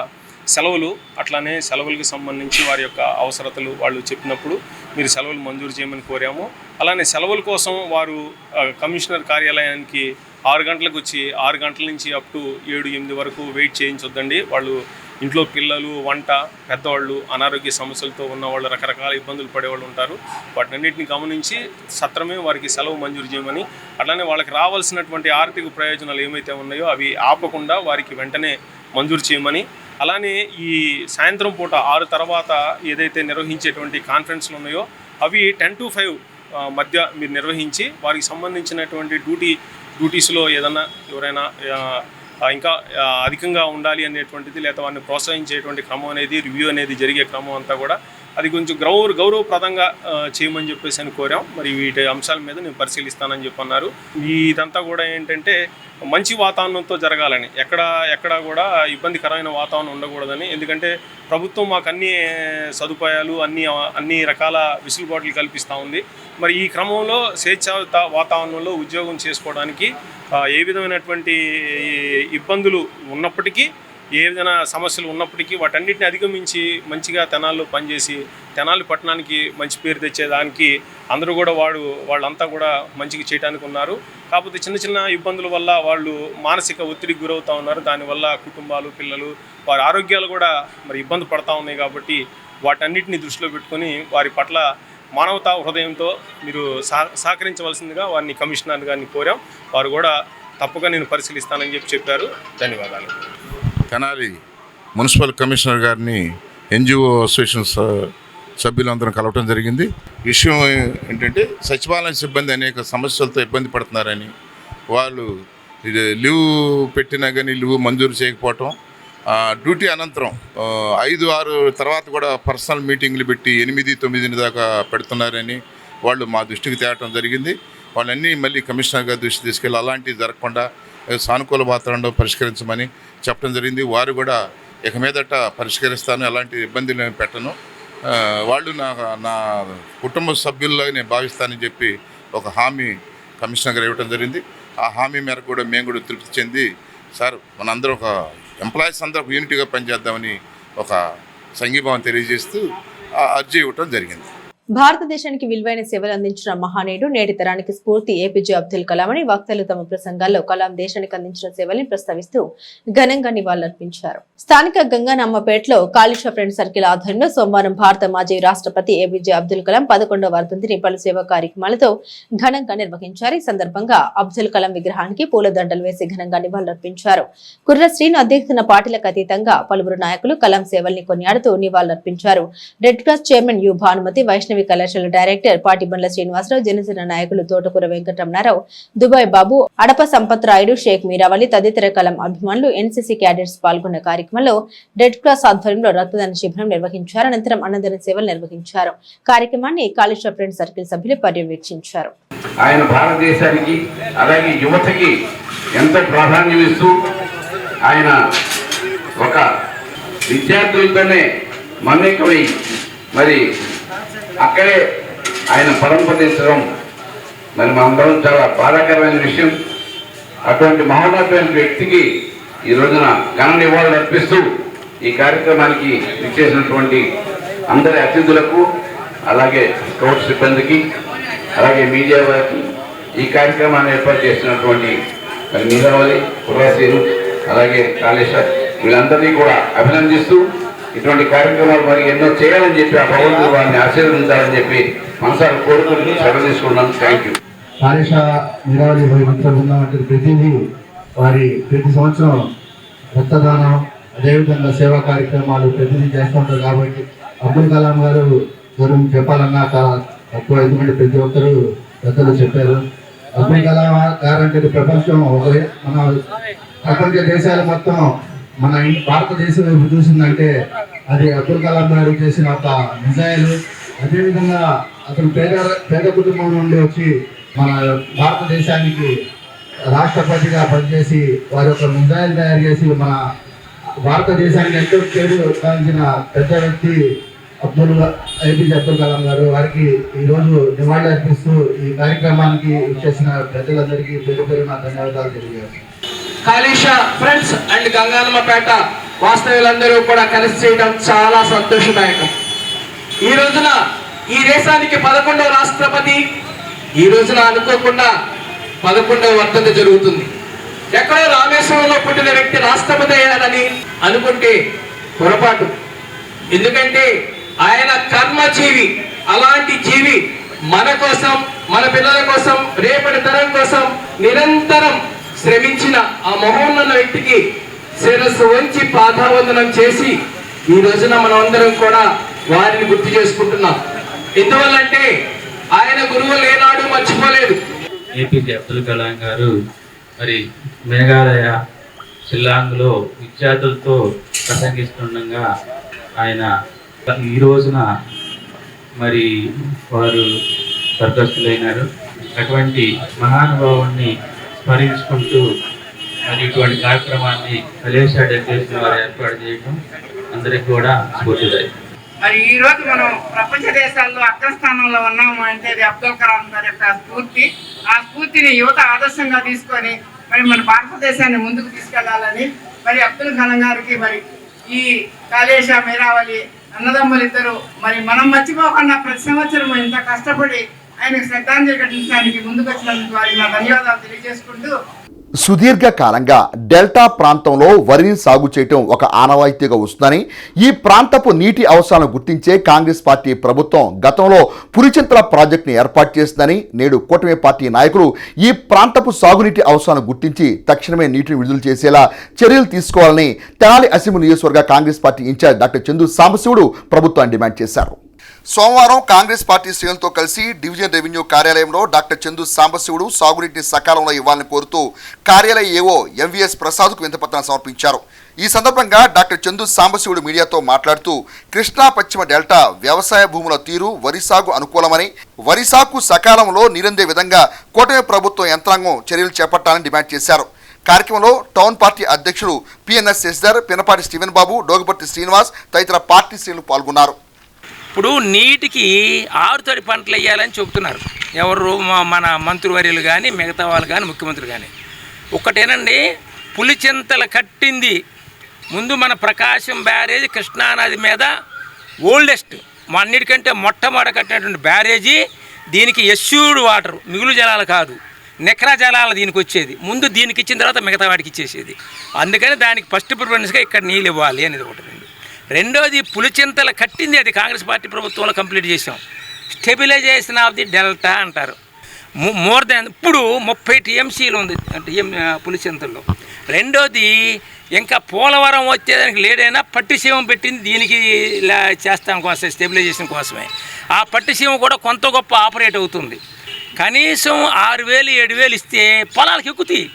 F: సెలవులు, అట్లానే సెలవులకు సంబంధించి వారి యొక్క అవసరతలు వాళ్ళు చెప్పినప్పుడు మీరు సెలవులు మంజూరు చేయమని కోరాము. అలానే సెలవుల కోసం వారు కమిషనర్ కార్యాలయానికి 6 గంటలకు వచ్చి 6 గంటల నుంచి అప్ టు 7-8 వరకు వెయిట్ చేయించొద్దండి. వాళ్ళు ఇంట్లో పిల్లలు, వంట, పెద్దవాళ్ళు, అనారోగ్య సమస్యలతో ఉన్నవాళ్ళు, రకరకాల ఇబ్బందులు పడేవాళ్ళు ఉంటారు. వాటినన్నింటినీ గమనించి సత్రమే వారికి సెలవు మంజూరు చేయమని, అట్లానే వాళ్ళకి రావాల్సినటువంటి ఆర్థిక ప్రయోజనాలు ఏమైతే ఉన్నాయో అవి ఆపకుండా వారికి వెంటనే మంజూరు చేయమని, అలానే ఈ సాయంత్రం పూట 6 తర్వాత ఏదైతే నిర్వహించేటువంటి కాన్ఫరెన్స్లు ఉన్నాయో అవి 10 to 5 మధ్య మీరు నిర్వహించి వారికి సంబంధించినటువంటి డ్యూటీస్లో ఏదన్నా ఎవరైనా ఇంకా అధికంగా ఉండాలి అనేటువంటిది, లేదా వారిని ప్రోత్సహించేటువంటి క్రమం అనేది, రివ్యూ అనేది జరిగే క్రమం అంతా కూడా అది కొంచెం గౌరవప్రదంగా చేయమని చెప్పేసి అని కోరాం. మరి వీటి అంశాల మీద నేను పరిశీలిస్తానని చెప్పన్నారు. ఇదంతా కూడా ఏంటంటే మంచి వాతావరణంతో జరగాలని, ఎక్కడ కూడా ఇబ్బందికరమైన వాతావరణం ఉండకూడదని. ఎందుకంటే ప్రభుత్వం మాకు అన్ని సదుపాయాలు, అన్ని రకాల వెసులుబాట్లు కల్పిస్తూ ఉంది. మరి ఈ క్రమంలో స్వేచ్ఛాయుత వాతావరణంలో ఉద్యోగం చేసుకోవడానికి ఏ విధమైనటువంటి ఇబ్బందులు ఉన్నప్పటికీ, ఏ విధమైన సమస్యలు ఉన్నప్పటికీ వాటన్నిటిని అధిగమించి మంచిగా తెనాల్లో పనిచేసి తెనాలి పట్టణానికి మంచి పేరు తెచ్చేదానికి అందరూ కూడా వాళ్ళంతా కూడా మంచిగా చేయడానికి ఉన్నారు. కాకపోతే చిన్న ఇబ్బందుల వల్ల వాళ్ళు మానసిక ఒత్తిడికి గురవుతూ ఉన్నారు. దానివల్ల కుటుంబాలు, పిల్లలు, వారి ఆరోగ్యాలు కూడా మరి ఇబ్బంది పడతా ఉన్నాయి. కాబట్టి వాటన్నిటిని దృష్టిలో పెట్టుకొని వారి పట్ల మానవతా హృదయంతో మీరు సహకరించవలసిందిగా వారిని కమిషనర్ గారిని కోరాం. వారు కూడా తప్పక నేను పరిశీలిస్తానని చెప్పారు. ధన్యవాదాలు.
G: తెనాలి మున్సిపల్ కమిషనర్ గారిని ఎన్జిఓ అసోసియేషన్ సభ్యులందరం కలవటం జరిగింది. విషయం ఏంటంటే సచివాలయ సిబ్బంది అనేక సమస్యలతో ఇబ్బంది పడుతున్నారని, వాళ్ళు లీవ్ పెట్టినా కానీ లీవ్ మంజూరు చేయకపోవటం, డ్యూటీ అనంతరం 5-6 తర్వాత కూడా పర్సనల్ మీటింగ్లు పెట్టి 8-9 దాకా పెడుతున్నారని వాళ్ళు మా దృష్టికి తేవటం జరిగింది. వాళ్ళన్నీ మళ్ళీ కమిషనర్ గారి దృష్టి తీసుకెళ్ళి అలాంటివి జరగకుండా సానుకూల వాతావరణంలో పరిష్కరించమని చెప్పడం జరిగింది. వారు కూడా ఇక మీదట పరిష్కరిస్తాను, ఎలాంటి ఇబ్బందులు నేను పెట్టను, వాళ్ళు నా కుటుంబ సభ్యుల్లో నేను భావిస్తానని చెప్పి ఒక హామీ కమిషనర్ గారు ఇవ్వడం జరిగింది. ఆ హామీ మేరకు కూడా మేము కూడా తృప్తి చెంది, సార్ మనందరం ఒక ఎంప్లాయీస్ అందరూ ఒక యూనిటీగా పనిచేద్దామని ఒక సంఘీభావం తెలియజేస్తూ అర్జీ ఇవ్వటం జరిగింది.
A: భారతదేశానికి విలువైన సేవలు అందించిన మహానీయుడు, నేటి తరానికి స్ఫూర్తి ఏపీజే అబ్దుల్ కలాం అని వక్తలు తమ ప్రసంగాల్లో కలాం దేశానికి అందించిన సేవల్ని ప్రస్తావిస్తూ ఘనంగా నివాళులర్పించారు. స్థానిక గంగానమ్మపేటలో కాళిషా ఫ్రెండ్ సర్కిల్ ఆధ్వర్యంలో సోమవారం భారత మాజీ రాష్ట్రపతి ఏపీజే అబ్దుల్ కలాం 11వ వర్ధంతిని పలు సేవా కార్యక్రమాలతో ఘనంగా నిర్వహించారు. ఈ సందర్భంగా అబ్దుల్ కలాం విగ్రహానికి పూలదండలు వేసి ఘనంగా నివాళులర్పించారు. కుర్ర శ్రీను అధ్యక్షతన పార్టీలకు అతీతంగా పలువురు నాయకులు కలాం సేవల్ని కొనియాడుతూ నివాళులర్పించారు. Red cross chairman you Bhanumathi, Vaishnavi కళాశాల డైరెక్టర్ పాటిబండ్ల శ్రీనివాసరావు, జనసేన నాయకులు తోటకూర వెంకటరమణారావు, దుబాయ్ బాబు, అడప సంపత్ రాయుడు, షేక్ మీరావళి తదితర కలాం అభిమానులు, ఎన్సీసీ క్యాడెట్స్ పాల్గొన్న కార్యక్రమంలో రెడ్ క్రాస్ ఆధ్వర్యంలో రక్తదాన శిబిరం నిర్వహించారు. అనంతరం అన్నదాన సేవలు నిర్వహించారు. కార్యక్రమాన్ని కాళిషా ఫ్రెండ్ సర్కిల్ సభ్యులు పర్యవేక్షించారు.
I: ఆయన భారతదేశానికి అలాగే యువతకి ఎంత ప్రాధాన్యం ఇస్తూ ఆయన ఒక విద్యార్థులతోనే మమేకమై మరి అక్కడే ఆయన పరంపదించడం మరి మనందరం చాలా బాధాకరమైన విషయం. అటువంటి మహోన్నతమైన వ్యక్తికి ఈ రోజున ఘన నివాళులు అర్పిస్తూ ఈ కార్యక్రమానికి ఇచ్చేసినటువంటి అందరి అతిథులకు, అలాగే స్కౌట్ సిబ్బందికి, అలాగే మీడియా వారికి, ఈ కార్యక్రమాన్ని ఏర్పాటు చేసినటువంటి మరి మీరావళి, కుర్రాసీను, అలాగే కాళేశ్వర, వీళ్ళందరినీ కూడా అభినందిస్తూ ఇటువంటి కార్యక్రమాలు మరి ఎన్నో చేయాలని చెప్పి ఆ భగవంతుడు వారిని ఆశీర్వదించాలని చెప్పి మనసారి కోరుకుంటూ సెలవు తీసుకున్నాను. Thank you.
J: కాళేశ్వర మీరావళి బృందం అంటే ప్రతిదీ వారి ప్రతి సంవత్సరం రక్తదానం, అదేవిధంగా సేవా కార్యక్రమాలు ప్రతిదీ చేస్తూ ఉంటారు. కాబట్టి అబ్దుల్ కలాం గారు గురించి చెప్పాలన్నా తక్కువ, ఎందుకంటే ప్రతి ఒక్కరు పెద్దలు చెప్పారు. అబ్దుల్ కలాం గారు అంటే ప్రపంచం మన ప్రపంచ దేశాలు మొత్తం మన భారతదేశం వైపు చూసిందంటే అది అబ్దుల్ కలాం గారు చేసిన ఒక మిజైల్. అదేవిధంగా అతను పేద కుటుంబం నుండి వచ్చి మన భారతదేశానికి రాష్ట్రపతిగా పనిచేసి వారి యొక్క మిజైల్ తయారు చేసి మన భారతదేశానికి ఎంతో పేరు సాధించిన పెద్ద వ్యక్తి ఏపీజే అబ్దుల్ కలాం గారు. వారికి ఈరోజు నివాళులు అర్పిస్తూ ఈ కార్యక్రమానికి చేసిన ప్రజలందరికీ పేరు పేరున ధన్యవాదాలు తెలియజేస్తున్నాను.
K: కాళిషా ఫ్రెండ్స్ అండ్ గంగానమ్మపేట వాస్తవ్యులందరూ కూడా కలిసి చేయడం చాలా సంతోషదాయకం. ఈ రోజున ఈ దేశానికి 11వ రాష్ట్రపతి, ఈ రోజున అనుకోకుండా 11వ వర్ధంతి జరుగుతుంది. ఎక్కడో రామేశ్వరంలో పుట్టిన వ్యక్తి రాష్ట్రపతి అయ్యాడని అనుకుంటే పొరపాటు. ఎందుకంటే ఆయన కర్మజీవి. అలాంటి జీవి మన కోసం, మన పిల్లల కోసం, రేపటి తరం కోసం నిరంతరం శ్రమించిన ఆ మహోన్నత వ్యక్తికి శిరస్సు వంచి పాదావందనం చేసి ఈ రోజున మనం అందరం కూడా వారిని గుర్తు చేసుకుంటున్నాం. ఎందువల్లంటే ఆయన గురువులు ఏనాడు మర్చిపోలేదు.
L: ఏపీజే అబ్దుల్ కలాం గారు మరి మేఘాలయ షిల్లాంగ్లో విద్యార్థులతో ప్రసంగిస్తుండగా ఆయన ఈ రోజున మరి వారు స్వర్గస్థులైనారు. అటువంటి మహానుభావుని స్మరించుకుంటూ మరి ఇటువంటి కార్యక్రమాన్ని కళాశాల డెలిగేషన్ వారు ఏర్పాటు చేయడం అందరికి కూడా స్ఫూర్తిదాయకం.
M: మరి ఈ రోజు మనం ప్రపంచ దేశాల్లో అగ్రస్థానంలో ఉన్నాము అంటే అది అబ్దుల్ కలాం గారి యొక్క స్ఫూర్తి. ఆ స్ఫూర్తిని యువత ఆదర్శంగా తీసుకొని మరి మన భారతదేశాన్ని ముందుకు తీసుకెళ్లాలని మరి అబ్దుల్ కలాం గారికి మరి ఈ కాళేశా మీరావళి అన్నదమ్ములు ఇద్దరు మరి మనం మర్చిపోకుండా ప్రతి సంవత్సరం ఇంత కష్టపడి ఆయనకు శ్రద్ధాంజలి ఘటించడానికి ముందుకు వచ్చినందుకు వారికి నా ధన్యవాదాలు తెలియజేసుకుంటూ,
B: సుదీర్ఘకాలంగా డెల్టా ప్రాంతంలో వరిని సాగు చేయటం ఒక ఆనవాయితీగా వస్తుందని, ఈ ప్రాంతపు నీటి అవసరాలను గుర్తించే కాంగ్రెస్ పార్టీ ప్రభుత్వం గతంలో పులిచింతల ప్రాజెక్టును ఏర్పాటు చేసిందని, నేడు కూటమి పార్టీ నాయకులు ఈ ప్రాంతపు సాగునీటి అవసరాలను గుర్తించి తక్షణమే నీటిని విడుదల చేసేలా చర్యలు తీసుకోవాలని తెనాలి అసెంబ్లీ నియోజకవర్గ Congress party incharge doctor Chandu Sambasivudu ప్రభుత్వాన్ని డిమాండ్ చేశారు. సోమవారం కాంగ్రెస్ పార్టీ శ్రేణులతో కలిసి డివిజన్ రెవెన్యూ కార్యాలయంలో డాక్టర్ చందు సాంబశివుడు సాగునీటిని సకాలంలో ఇవ్వాలని కోరుతూ కార్యాలయ ఏవో ఎంవీఎస్ ప్రసాద్కు వినతిపత్రాన్ని సమర్పించారు. ఈ సందర్భంగా డాక్టర్ చందు సాంబశివుడు మీడియాతో మాట్లాడుతూ కృష్ణా పశ్చిమ డెల్టా వ్యవసాయ భూముల తీరు వరి సాగు అనుకూలమని, వరి సాగుకు సకాలంలో నీరందే విధంగా కూటమి ప్రభుత్వం యంత్రాంగం చర్యలు చేపట్టాలని డిమాండ్ చేశారు. కార్యక్రమంలో టౌన్ పార్టీ అధ్యక్షుడు పిఎన్ఎస్ శశిధర్, పినపాటి స్టీవెన్ బాబు, డోగపర్తి శ్రీనివాస్ తదితర పార్టీ శ్రేణులు పాల్గొన్నారు.
N: ఇప్పుడు నీటికి ఆరుతడి పంటలు వేయాలని చెబుతున్నారు ఎవరు, మన మంత్రివర్యులు కానీ మిగతా వాళ్ళు కానీ ముఖ్యమంత్రి కానీ. ఒక్కటేనండి, పులిచింతల కట్టింది ముందు మన ప్రకాశం బ్యారేజ్ కృష్ణానది మీద ఓల్డెస్ట్ అన్నిటికంటే మొట్టమొదట కట్టినటువంటి బ్యారేజీ దీనికి ఎస్యూర్డ్ వాటర్, మిగులు జలాలు కాదు, నికర జలాలు దీనికి వచ్చేది. ముందు దీనికి ఇచ్చిన తర్వాత మిగతా వాటికి ఇచ్చేసేది. అందుకని దానికి ఫస్ట్ ప్రిఫరెన్స్గా ఇక్కడ నీళ్ళు ఇవ్వాలి అనేది ఒకటి. రెండోది పులిచింతలు కట్టింది అది కాంగ్రెస్ పార్టీ ప్రభుత్వంలో కంప్లీట్ చేసాం. స్టెబిలైజేషన్ ఆఫ్ ది డెల్టా అంటారు. మోర్ దాన్ ఇప్పుడు 30 టీఎంసీలు ఉంది పులిచింతల్లో. రెండోది ఇంకా పోలవరం వచ్చేదానికి లేడైనా పట్టిసీమ పెట్టింది దీనికి చేస్తాం కోసం, స్టెబిలైజేషన్ కోసమే. ఆ పట్టిసీమ కూడా కొంత గొప్ప ఆపరేట్ అవుతుంది. కనీసం 6,000 7,000 ఇస్తే పొలాలకు ఎక్కుతాయి.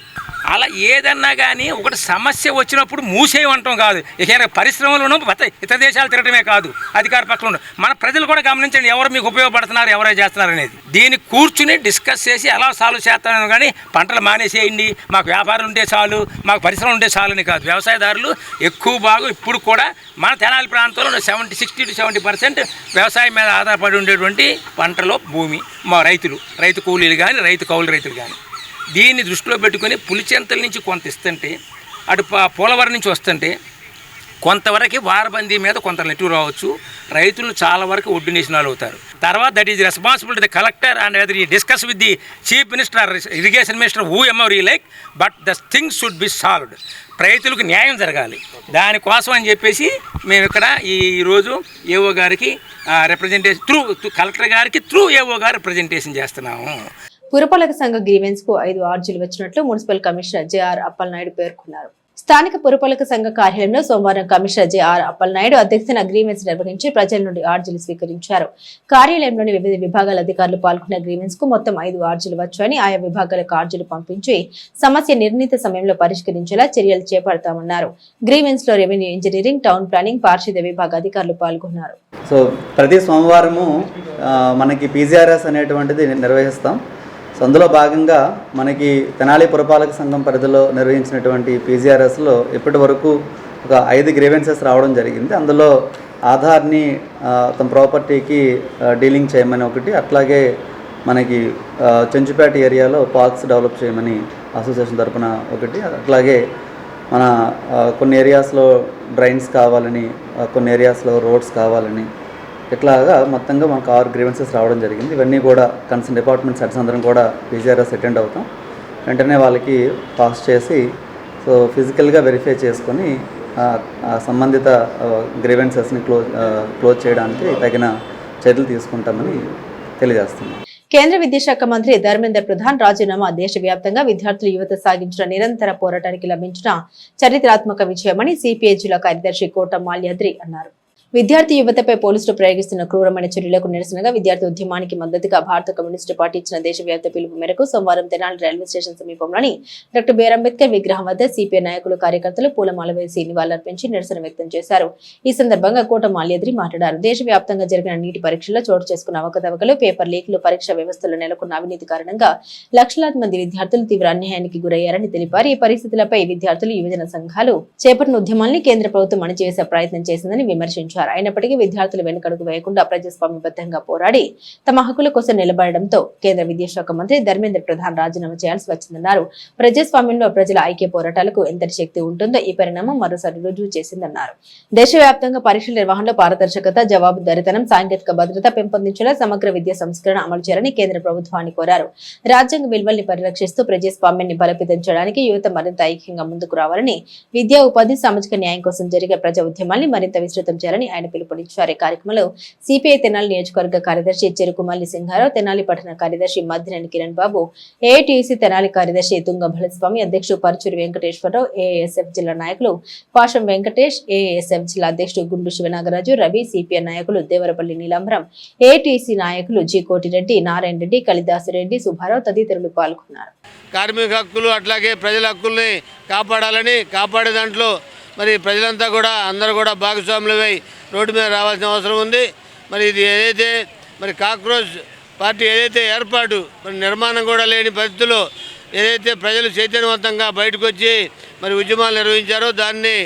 N: అలా ఏదన్నా కానీ ఒకటి సమస్య వచ్చినప్పుడు మూసేయమంటాం కాదు. ఇక పరిశ్రమలను ఇతర దేశాలు తిరగటమే కాదు, అధికార పక్షంలో మన ప్రజలు కూడా గమనించండి ఎవరు మీకు ఉపయోగపడుతున్నారు, ఎవరై చేస్తున్నారు అనేది. దీన్ని కూర్చుని డిస్కస్ చేసి ఎలా సాల్వ్ చేస్తాను కానీ పంటలు మానేసేయండి, మాకు వ్యాపారం ఉంటే చాలు, మాకు పరిశ్రమ ఉంటే చాలు అని కాదు. వ్యవసాయదారులు ఎక్కువ భాగం ఇప్పుడు కూడా మన తెనాలి ప్రాంతంలో 60 to 70% వ్యవసాయం మీద ఆధారపడి ఉండేటువంటి పంటలో భూమి మా రైతు కూలీలు కానీ, కౌలు రైతులు కానీ. దీన్ని దృష్టిలో పెట్టుకొని పులిచెంతల నుంచి కొంత ఇస్తుంటే, అటు పోలవరం నుంచి వస్తుంటే కొంతవరకు వారబందీ మీద కొంత నెట్టు రావచ్చు. రైతులు చాలా వరకు ఒడ్డునేసినాలు అవుతారు. తర్వాత that is responsibility the collector and whether ఈ discuss with the chief minister, irrigation minister, whoever you like, but the things should be solved. రైతులకు న్యాయం జరగాలి. దానికోసం అని చెప్పేసి మేము ఇక్కడ ఈరోజు ఏఓ గారికి రిప్రజెంటేషన్ కలెక్టర్ గారికి త్రూ ఏఓ గారు రిప్రజెంటేషన్ చేస్తున్నాము.
A: పురపాలక సంఘ గ్రీవెన్స్ కు 5 ఆర్జీలు వచ్చినట్లు మున్సిపల్ కమిషనర్ జేఆర్ అప్పలనాయుడు పేర్కొన్నారు. స్థానిక పురపాలక సంఘ కార్యాలయంలో సోమవారం కమిషనర్ జేఆర్ అప్పలనాయుడు అధ్యక్షతన గ్రీవెన్స్ నిర్వహించి ప్రజల నుండి ఆర్జీలు స్వీకరించారు. కార్యాలయంలోని వివిధ విభాగాల అధికారులు పాల్గొన్న గ్రీవెన్స్ కు మొత్తం 5 ఆర్జీలు వచ్చాయని, ఆయా విభాగాలకు ఆర్జీలు పంపించి సమస్య నిర్ణీత సమయంలో పరిష్కరించేలా చర్యలు చేపడతామన్నారు. గ్రీవెన్స్ లో రెవెన్యూ, ఇంజనీరింగ్, టౌన్ ప్లానింగ్, పారిశుద్ధ్య విభాగ అధికారులు పాల్గొన్నారు.
E: సో ప్రతి సోమవారము మనకి పీజీఆర్ఎస్ అనేటువంటిది నిర్వహిస్తాం. సో అందులో భాగంగా మనకి తెనాలి పురపాలక సంఘం పరిధిలో నిర్వహించినటువంటి పీజీఆర్ఎస్లో ఇప్పటి వరకు ఒక 5 గ్రీవెన్సెస్ రావడం జరిగింది. అందులో ఆధార్ని తమ ప్రాపర్టీకి డీలింగ్ చేయమని ఒకటి, అట్లాగే మనకి చెంచుపేట ఏరియాలో పార్క్స్ డెవలప్ చేయమని అసోసియేషన్ తరఫున ఒకటి, అట్లాగే మన కొన్ని ఏరియాస్లో డ్రైన్స్ కావాలని, కొన్ని ఏరియాస్లో రోడ్స్ కావాలని, ఇట్లాగా మొత్తంగా మనకు 6 గ్రీవెన్సెస్ రావడం జరిగింది. ఇవన్నీ కూడా కన్సర్న్ డిపార్ట్మెంట్స్ హెడ్స్ అందరం కూడా పీజీఆర్ఎస్ అటెండ్ అవుతాం. వెంటనే వాళ్ళకి పాస్ చేసి సో ఫిజికల్గా వెరిఫై చేసుకొని సంబంధిత గ్రీవెన్సెస్ని క్లోజ్ చేయడానికి తగిన చర్యలు తీసుకుంటామని తెలియజేస్తున్నాం.
A: కేంద్ర విద్యాశాఖ మంత్రి ధర్మేంద్ర ప్రధాన్ రాజీనామా దేశవ్యాప్తంగా విద్యార్థులు యువత సాగించిన నిరంతర పోరాటానికి లభించిన చరిత్రాత్మక విజయమని సిపిఐ జిల్లా కార్యదర్శి కోట మాల్యాద్రి అన్నారు. విద్యార్థి యువతపై పోలీసులు ప్రయోగిస్తున్న క్రూరమైన చర్యలకు నిరసనగా విద్యార్థి ఉద్యమానికి మద్దతుగా భారత కమ్యూనిస్టు పార్టీ ఇచ్చిన దేశవ్యాప్త పిలుపు మేరకు సోమవారం తెనాలి రైల్వే స్టేషన్ సమీపంలోని డాక్టర్ బిఆర్ అంబేద్కర్ విగ్రహం వద్ద సిపిఐ నాయకులు, కార్యకర్తలు పూలమాల వేసి నివాళులర్పించి నిరసన వ్యక్తం చేశారు. ఈ సందర్భంగా కోట మాల్యాద్రి మాట్లాడారు. దేశవ్యాప్తంగా జరిగిన నీటి పరీక్షల్లో చోటు చేసుకున్న అవకతవకలు, పేపర్ లీక్లు, పరీక్ష వ్యవస్థలో నెలకొన్న అవినీతి కారణంగా లక్షలాది మంది విద్యార్థులు తీవ్ర అన్యాయానికి గురయ్యారని తెలిపారు. ఈ పరిస్థితులపై విద్యార్థులు, యువజన సంఘాలు చేపట్టిన ఉద్యమాన్ని కేంద్ర ప్రభుత్వం అణిచివేసే ప్రయత్నం చేసిందని విమర్శించారు. అయినప్పటికీ విద్యార్థులు వెనుకడుగు వేయకుండా ప్రజాస్వామ్యబద్ధంగా పోరాడి తమ హక్కుల కోసం నిలబడడంతో కేంద్ర విద్యాశాఖ మంత్రి ధర్మేంద్ర ప్రధాన్ రాజీనామా చేయాల్సి వచ్చిందన్నారు. ప్రజాస్వామ్యంలో ప్రజల ఐక్య పోరాటాలకు ఎంతటి శక్తి ఉంటుందో ఈ పరిణామం మరోసారి రుజువు చేసిందన్నారు. దేశవ్యాప్తంగా పరీక్షల నిర్వహణలో పారదర్శకత, జవాబుదారీతనం, సాంకేతిక భద్రత పెంపొందించేలా సమగ్ర విద్యా సంస్కరణ అమలు చేయాలని కేంద్ర ప్రభుత్వాన్ని కోరారు. రాజ్యాంగ విలువల్ని పరిరక్షిస్తూ ప్రజాస్వామ్యాన్ని బలోపేతం చేయడానికి యువత మరింత ఐక్యంగా ముందుకు రావాలని, విద్యా, ఉపాధి, సామాజిక న్యాయం కోసం జరిగే ప్రజా ఉద్యమాల్ని మరింత విస్తృతం చేయాలని ఆయన పిలుపునిచ్చారు. కార్యక్రమంలో సిపిఐ తెనాలి నియోజకవర్గ కార్యదర్శి చెరుకుమల్లి సింహారావు, తెనాలి పట్టణ కార్యదర్శి మద్దినేని కిరణ్ బాబు, ఏఐటీసీ తెనాలి కార్యదర్శి తుంగ బలస్వామి, అధ్యక్షుడు పరుచూరి వెంకటేశ్వరరావు, ఏఐఎస్ఎఫ్ జిల్లా నాయకులు పాషం వెంకటేష్, ఏఐఎస్ఎఫ్ జిల్లా అధ్యక్షుడు గుండు శివనాగరాజు, రవి, సిపిఐ నాయకులు దేవరపల్లి నీలాంబరం, ఏఐటీసీ నాయకులు జి కోటిరెడ్డి, నారాయణ రెడ్డి, కలిదాసిరెడ్డి, సుబ్బారావు తదితరులు పాల్గొన్నారు.
O: కార్మిక హక్కులు అట్లాగే ప్రజల హక్కుల్ని కాపాడాలని, కాపాడే దాంట్లో మరి ప్రజలంతా కూడా అందరూ కూడా భాగస్వాములై రోడ్డు మీద రావాల్సిన అవసరం ఉంది. మరి ఇది ఏదైతే మరి కాక్రోచ్ పార్టీ ఏదైతే ఏర్పాటు మరి నిర్మాణం కూడా లేని పరిస్థితుల్లో ఏదైతే ప్రజలు చైతన్యవంతంగా బయటకు వచ్చి మరి ఉద్యమాలు నిర్వహించారో దాన్ని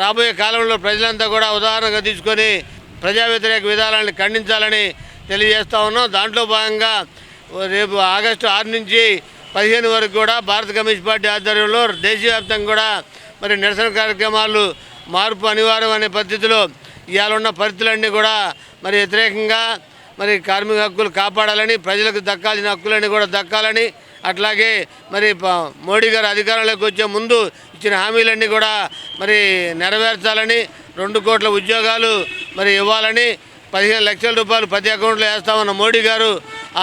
O: రాబోయే కాలంలో ప్రజలంతా కూడా ఉదాహరణగా తీసుకొని ప్రజా వ్యతిరేక విధానాలను ఖండించాలని తెలియజేస్తూ ఉన్నాం. దాంట్లో భాగంగా రేపు ఆగస్టు 6 నుంచి 15 వరకు కూడా భారత కమ్యూనిస్ట్ పార్టీ ఆధ్వర్యంలో దేశవ్యాప్తంగా కూడా మరి నిరసన కార్యక్రమాలు మార్పు అనివార్యం అనే పద్ధతిలో ఇవాళ ఉన్న పరిస్థితులన్నీ కూడా మరి వ్యతిరేకంగా మరి కార్మిక హక్కులు కాపాడాలని, ప్రజలకు దక్కాల్సిన హక్కులన్నీ కూడా దక్కాలని, అట్లాగే మరి మోడీ గారు అధికారంలోకి వచ్చే ముందు ఇచ్చిన హామీలన్నీ కూడా మరి నెరవేర్చాలని, 2 కోట్ల ఉద్యోగాలు మరి ఇవ్వాలని, 15 లక్షల రూపాయలు ప్రతి అకౌంట్లో వేస్తామన్న మోడీ గారు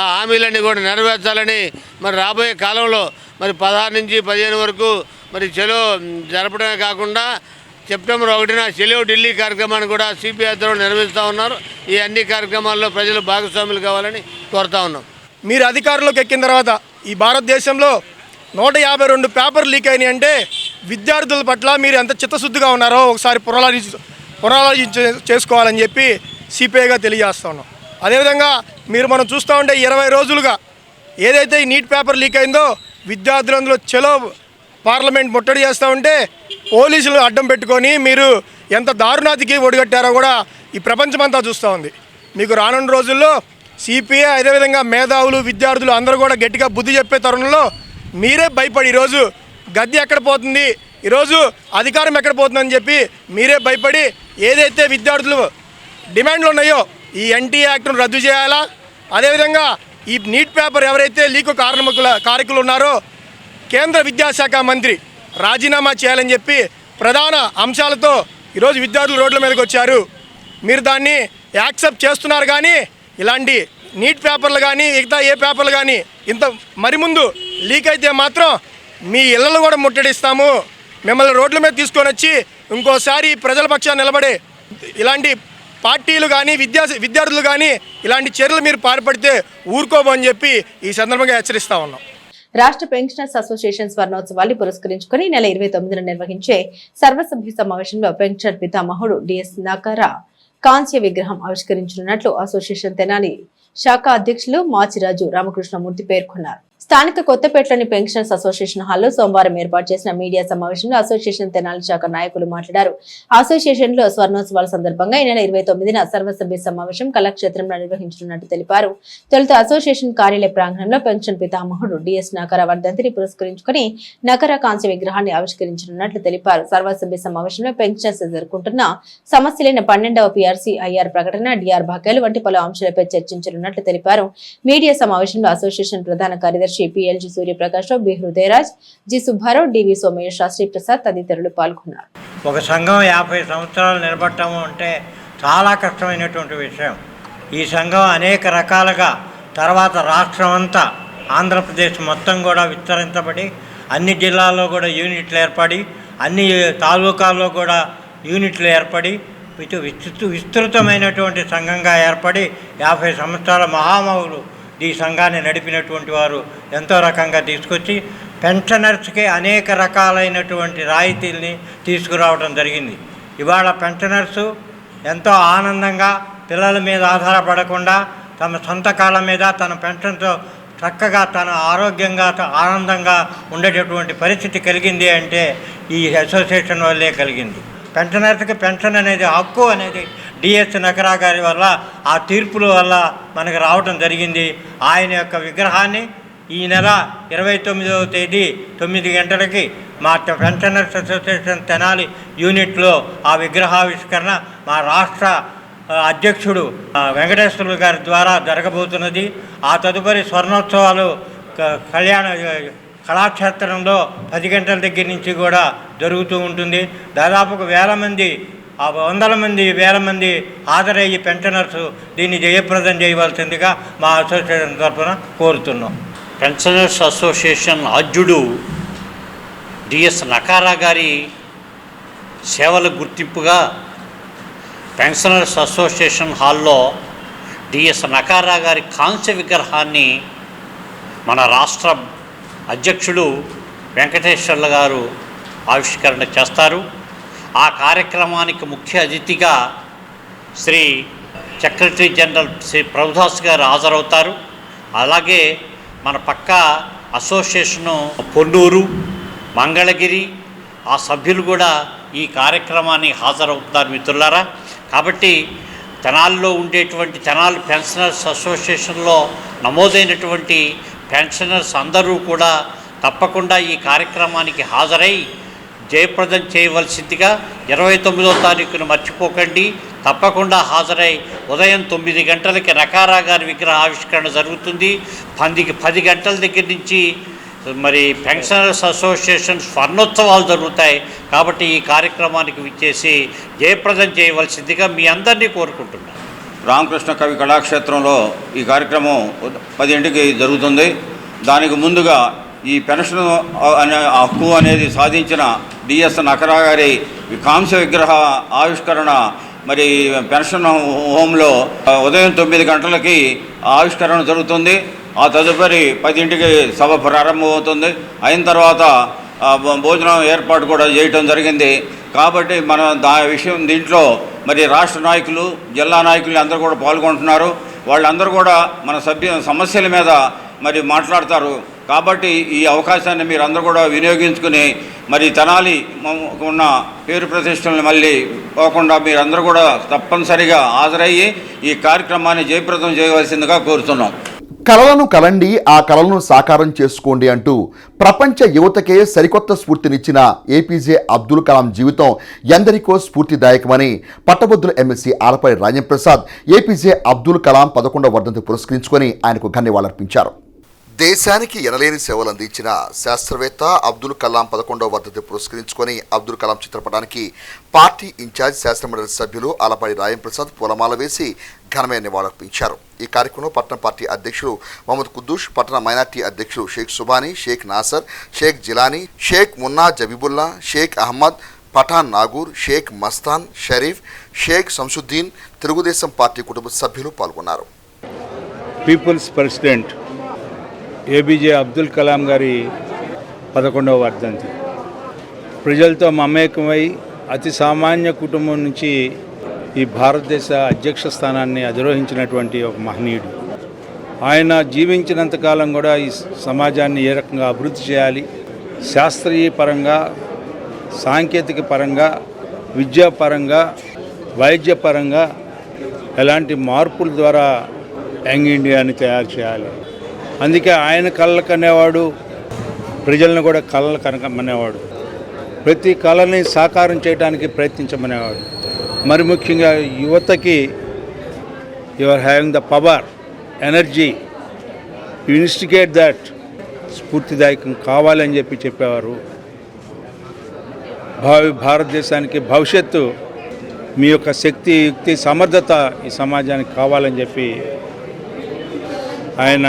O: ఆ హామీలన్నీ కూడా నెరవేర్చాలని, మరి రాబోయే కాలంలో మరి 16 నుంచి 15 వరకు మరి చెలో జరపడమే కాకుండా సెప్టెంబర్ 1న చెలో ఢిల్లీ కార్యక్రమాన్ని కూడా సిపిఐ ఆధ్వర్యంలో నిర్వహిస్తూ ఉన్నారు. ఈ అన్ని కార్యక్రమాల్లో ప్రజలు భాగస్వాములు కావాలని కోరుతా ఉన్నాం.
K: మీరు అధికారంలోకి ఎక్కిన తర్వాత ఈ భారతదేశంలో 152 పేపర్లు లీక్ అయినాయి అంటే విద్యార్థుల పట్ల మీరు ఎంత చిత్తశుద్ధిగా ఉన్నారో ఒకసారి పునరాలోచించ చేసుకోవాలని చెప్పి సిపిఐగా తెలియజేస్తా ఉన్నాం. అదేవిధంగా మనం చూస్తూ ఉంటే 20 రోజులుగా ఏదైతే ఈ నీట్ పేపర్ లీక్ అయిందో విద్యార్థులందరూ చెలో పార్లమెంట్ ముట్టడి చేస్తూ ఉంటే పోలీసులు అడ్డం పెట్టుకొని మీరు ఎంత దారుణాతికి ఒడిగట్టారో కూడా ఈ ప్రపంచమంతా చూస్తూ ఉంది. మీకు రానున్న రోజుల్లో సిపిఐ అదేవిధంగా మేధావులు విద్యార్థులు అందరూ కూడా గట్టిగా బుద్ధి చెప్పే తరుణంలో మీరే భయపడి ఈరోజు గద్దె ఎక్కడ పోతుంది, ఈరోజు అధికారం ఎక్కడ పోతుందని చెప్పి మీరే భయపడి ఏదైతే విద్యార్థులు డిమాండ్లు ఉన్నాయో ఈ ఎన్టీ యాక్ట్ను రద్దు చేయాలా, అదేవిధంగా ఈ నీట్ పేపర్ ఎవరైతే లీకు కారకులు ఉన్నారో కేంద్ర విద్యాశాఖ మంత్రి రాజీనామా చేయాలని చెప్పి ప్రధాన అంశాలతో ఈరోజు విద్యార్థులు రోడ్ల మీదకి వచ్చారు. మీరు దాన్ని యాక్సెప్ట్ చేస్తున్నారు, కానీ ఇలాంటి నీట్ పేపర్లు కానీ మిగతా ఏ పేపర్లు కానీ ఇంత మరి ముందు లీక్ అయితే మాత్రం మీ ఇళ్లను కూడా ముట్టడిస్తాము, మిమ్మల్ని రోడ్ల మీద తీసుకొని వచ్చి ఇంకోసారి ప్రజల పక్షాన్ని నిలబడే ఇలాంటి పార్టీలు కానీ విద్యార్థులు కానీ ఇలాంటి చర్యలు మీరు పాల్పడితే ఊరుకోమని చెప్పి ఈ సందర్భంగా హెచ్చరిస్తా ఉన్నాం.
A: రాష్ట్ర పెన్షనర్స్ అసోసియేషన్ స్వర్ణోత్సవాన్ని పురస్కరించుకుని నెల 29న నిర్వహించే సర్వసభ్య సమావేశంలో పెన్షన్ పితామహుడు డిఎస్ నకారా కాంస్య విగ్రహం ఆవిష్కరించనున్నట్లు అసోసియేషన్ తెనాలి శాఖ అధ్యక్షులు మాచిరాజు రామకృష్ణమూర్తి పేర్కొన్నారు. స్థానిక కొత్తపేటలోని పెన్షనర్స్ అసోసియేషన్ హాల్లో సోమవారం ఏర్పాటు చేసిన మీడియా సమావేశంలో అసోసియేషన్ తెనాలి శాఖ నాయకులు మాట్లాడారు. అసోసియేషన్ లో స్వర్ణోత్సవాల సందర్భంగా ఈ నెల 29న సర్వసభ్య సమావేశం కళాక్షేత్రంలో నిర్వహించనున్నట్టు తెలిపారు. తొలుత అసోసియేషన్ కార్యాలయ ప్రాంగణంలో పెన్షన్ పితామహుడు డిఎస్ నకారా వర్ధంతిని పురస్కరించుకుని నకారా కాంస్య విగ్రహాన్ని ఆవిష్కరించనున్నట్లు తెలిపారు. సర్వసభ్య సమావేశంలో పెన్షనర్స్ ఎదుర్కొంటున్న సమస్యలైన 12వ పిఆర్సీ ఐఆర్ ప్రకటన, డిఆర్ బకాయిలు వంటి పలు అంశాలపై చర్చించనున్నట్లు తెలిపారు. మీడియా సమావేశంలో అసోసియేషన్ ప్రధాన కార్యదర్శి పిఎల్జీ సూర్యప్రకాష్ రావు, బి హృదయరాజ్, జి సుబ్బారావు, డివి సోమయ్య, శాస్త్రి ప్రసాద్ తదితరులు పాల్గొన్నారు.
P: ఒక సంఘం 50 సంవత్సరాలు నిలబడటము అంటే చాలా కష్టమైనటువంటి విషయం. ఈ సంఘం అనేక రకాలుగా తర్వాత రాష్ట్రం అంతా ఆంధ్రప్రదేశ్ మొత్తం కూడా విస్తరించబడి అన్ని జిల్లాల్లో కూడా యూనిట్లు ఏర్పడి అన్ని తాలూకాల్లో కూడా యూనిట్లు ఏర్పడి విస్తృతమైనటువంటి సంఘంగా ఏర్పడి 50 సంవత్సరాల మహామహులు ఈ సంఘాన్ని నడిపినటువంటి వారు ఎంతో రకంగా తీసుకొచ్చి పెన్షనర్స్కి అనేక రకాలైనటువంటి రాయితీల్ని తీసుకురావడం జరిగింది. ఇవాళ పెన్షనర్సు ఎంతో ఆనందంగా పిల్లల మీద ఆధారపడకుండా తమ సొంత కాళ్ళ మీద తన పెన్షన్తో చక్కగా తన ఆరోగ్యంగా ఆనందంగా ఉండేటటువంటి పరిస్థితి కలిగింది అంటే ఈ అసోసియేషన్ వల్లే కలిగింది. పెన్షనర్స్కి పెన్షన్ అనేది హక్కు అనేది డిఎస్ నకారా గారి వల్ల ఆ తీర్పుల వల్ల మనకు రావడం జరిగింది. ఆయన యొక్క విగ్రహాన్ని ఈ నెల 29వ తేదీ 9 గంటలకి మా పెన్షనర్స్ అసోసియేషన్ తెనాలి యూనిట్లో ఆ విగ్రహావిష్కరణ మా రాష్ట్ర అధ్యక్షుడు వెంకటేశ్వర్లు గారి ద్వారా జరగబోతున్నది. ఆ తదుపరి స్వర్ణోత్సవాలు కళాక్షేత్రంలో 10 గంటల దగ్గర నుంచి కూడా జరుగుతూ ఉంటుంది. దాదాపుగా వందల మంది వేల మంది హాజరయ్యి పెన్షనర్స్ దీన్ని జయప్రదం చేయవలసిందిగా మా అసోసియేషన్ తరఫున కోరుతున్నాం.
Q: పెన్షనర్స్ అసోసియేషన్ అధ్యక్షుడు డిఎస్ నకారా గారి సేవల గుర్తింపుగా పెన్షనర్స్ అసోసియేషన్ హాల్లో డిఎస్ నకారా గారి కాంస్య విగ్రహాన్ని మన రాష్ట్ర అధ్యక్షుడు వెంకటేశ్వర్ల గారు ఆవిష్కరణ చేస్తారు. ఆ కార్యక్రమానికి ముఖ్య అతిథిగా శ్రీ సెక్రటరీ జనరల్ శ్రీ ప్రభుదాస్ గారు హాజరవుతారు. అలాగే మన పక్క అసోసియేషను పొన్నూరు, మంగళగిరి ఆ సభ్యులు కూడా ఈ కార్యక్రమాన్ని హాజరవుతున్నారు మిత్రులారా. కాబట్టి తెనాలిలో ఉండేటువంటి తెనాలి పెన్షనర్స్ అసోసియేషన్లో నమోదైనటువంటి పెన్షనర్స్ అందరూ కూడా తప్పకుండా ఈ కార్యక్రమానికి హాజరై జయప్రదం చేయవలసిందిగా 29వ తారీఖును మర్చిపోకండి. తప్పకుండా హాజరై ఉదయం 9 గంటలకి నకారా గారి విగ్రహ ఆవిష్కరణ జరుగుతుంది. 10 గంటల దగ్గర నుంచి మరి పెన్షనర్స్ అసోసియేషన్ స్వర్ణోత్సవాలు జరుగుతాయి. కాబట్టి ఈ కార్యక్రమానికి విచ్చేసి జయప్రదం చేయవలసిందిగా మీ అందరినీ కోరుకుంటున్నాను.
R: రామకృష్ణ కవి కళాక్షేత్రంలో ఈ కార్యక్రమం 10 జరుగుతుంది. దానికి ముందుగా ఈ పెన్షన్ అనే హక్కు అనేది సాధించిన డిఎస్ నకరా గారి కాంస్య విగ్రహ ఆవిష్కరణ మరి పెన్షన్ హోంలో ఉదయం 9 గంటలకి ఆవిష్కరణ జరుగుతుంది. ఆ తదుపరి 10 సభ ప్రారంభమవుతుంది. అయిన తర్వాత భోజనం ఏర్పాటు కూడా చేయటం జరిగింది. కాబట్టి మనం దీంట్లో మరి రాష్ట్ర నాయకులు, జిల్లా నాయకులు అందరూ కూడా పాల్గొంటున్నారు. వాళ్ళందరూ కూడా మన సమస్యల మీద మరి మాట్లాడతారు. కాబట్టి ఈ అవకాశాన్ని మీరు అందరూ కూడా వినియోగించుకుని మరి తెనాలి ఉన్న పేరు ప్రతిష్టలను మళ్ళీ పోకుండా మీరందరూ కూడా తప్పనిసరిగా హాజరయ్యి ఈ కార్యక్రమాన్ని జయప్రదం చేయవలసిందిగా కోరుతున్నాం.
B: కలలను కలండి, ఆ కలలను సాకారం చేసుకోండి అంటూ ప్రపంచ యువతకే సరికొత్త స్ఫూర్తినిచ్చిన ఏపీజే అబ్దుల్ కలాం జీవితం ఎందరికో స్ఫూర్తిదాయకమని పట్టభద్రుల ఎమ్మెల్సీ ఆలపాటి రాజేంద్రప్రసాద్ ఏపీజే అబ్దుల్ కలాం 11వ వర్ధంతి పురస్కరించుకొని ఆయనకు ఘన్యవాదాలర్పించారు. దేశానికి ఎనలేని సేవలు అందించిన శాస్త్రవేత్త అబ్దుల్ కలాం 11వ వర్ధంతి పురస్కరించుకొని అబ్దుల్ కలాం చిత్రపటానికి పార్టీ ఇన్ఛార్జ్ శాసనమండలి సభ్యులు ఆలపాటి రాజేంద్రప్రసాద్ పూలమాల వేసి ఘనమైన నివాళులర్పించారు. ఈ కార్యక్రమంలో పట్టణ పార్టీ అధ్యక్షులు మహమ్మద్ కుద్దూష్, పట్టణ మైనార్టీ అధ్యక్షులు షేక్ సుబానీ, షేక్ నాసర్, షేక్ జిలానీ, షేక్ మున్నా జబీబుల్లా, షేక్ అహ్మద్, పఠాన్ నాగూర్, షేక్ మస్తాన్ షరీఫ్, షేక్ సంసుద్దీన్, తెలుగుదేశం పార్టీ కుటుంబ సభ్యులు పాల్గొన్నారు.
C: People's president APJ Abdul Kalam గారి 11వ వర్ధంతి. ప్రజలతో మమేకమై అతి సామాన్య కుటుంబం నుంచి ఈ భారతదేశ అధ్యక్ష స్థానాన్ని అధిరోహించినటువంటి ఒక మహనీయుడు. ఆయన జీవించినంతకాలం కూడా ఈ సమాజాన్ని ఏ రకంగా అభివృద్ధి చేయాలి, శాస్త్రీయ పరంగా, సాంకేతిక పరంగా, విద్యాపరంగా, వైద్యపరంగా ఎలాంటి మార్పుల ద్వారా యంగ్ ఇండియాని తయారు చేయాలి. అందుకే ఆయన కళలు కనేవాడు, ప్రజలను కూడా కళలు కనమనేవాడు, ప్రతి కళని సాకారం చేయడానికి ప్రయత్నించమనేవాడు. మరి ముఖ్యంగా యువతకి you are having the power, energy, you instigate that, స్ఫూర్తిదాయకం కావాలని చెప్పేవారు. భారతదేశానికి భవిష్యత్తు మీ యొక్క శక్తి, యుక్తి, సమర్థత ఈ సమాజానికి కావాలని చెప్పి ఆయన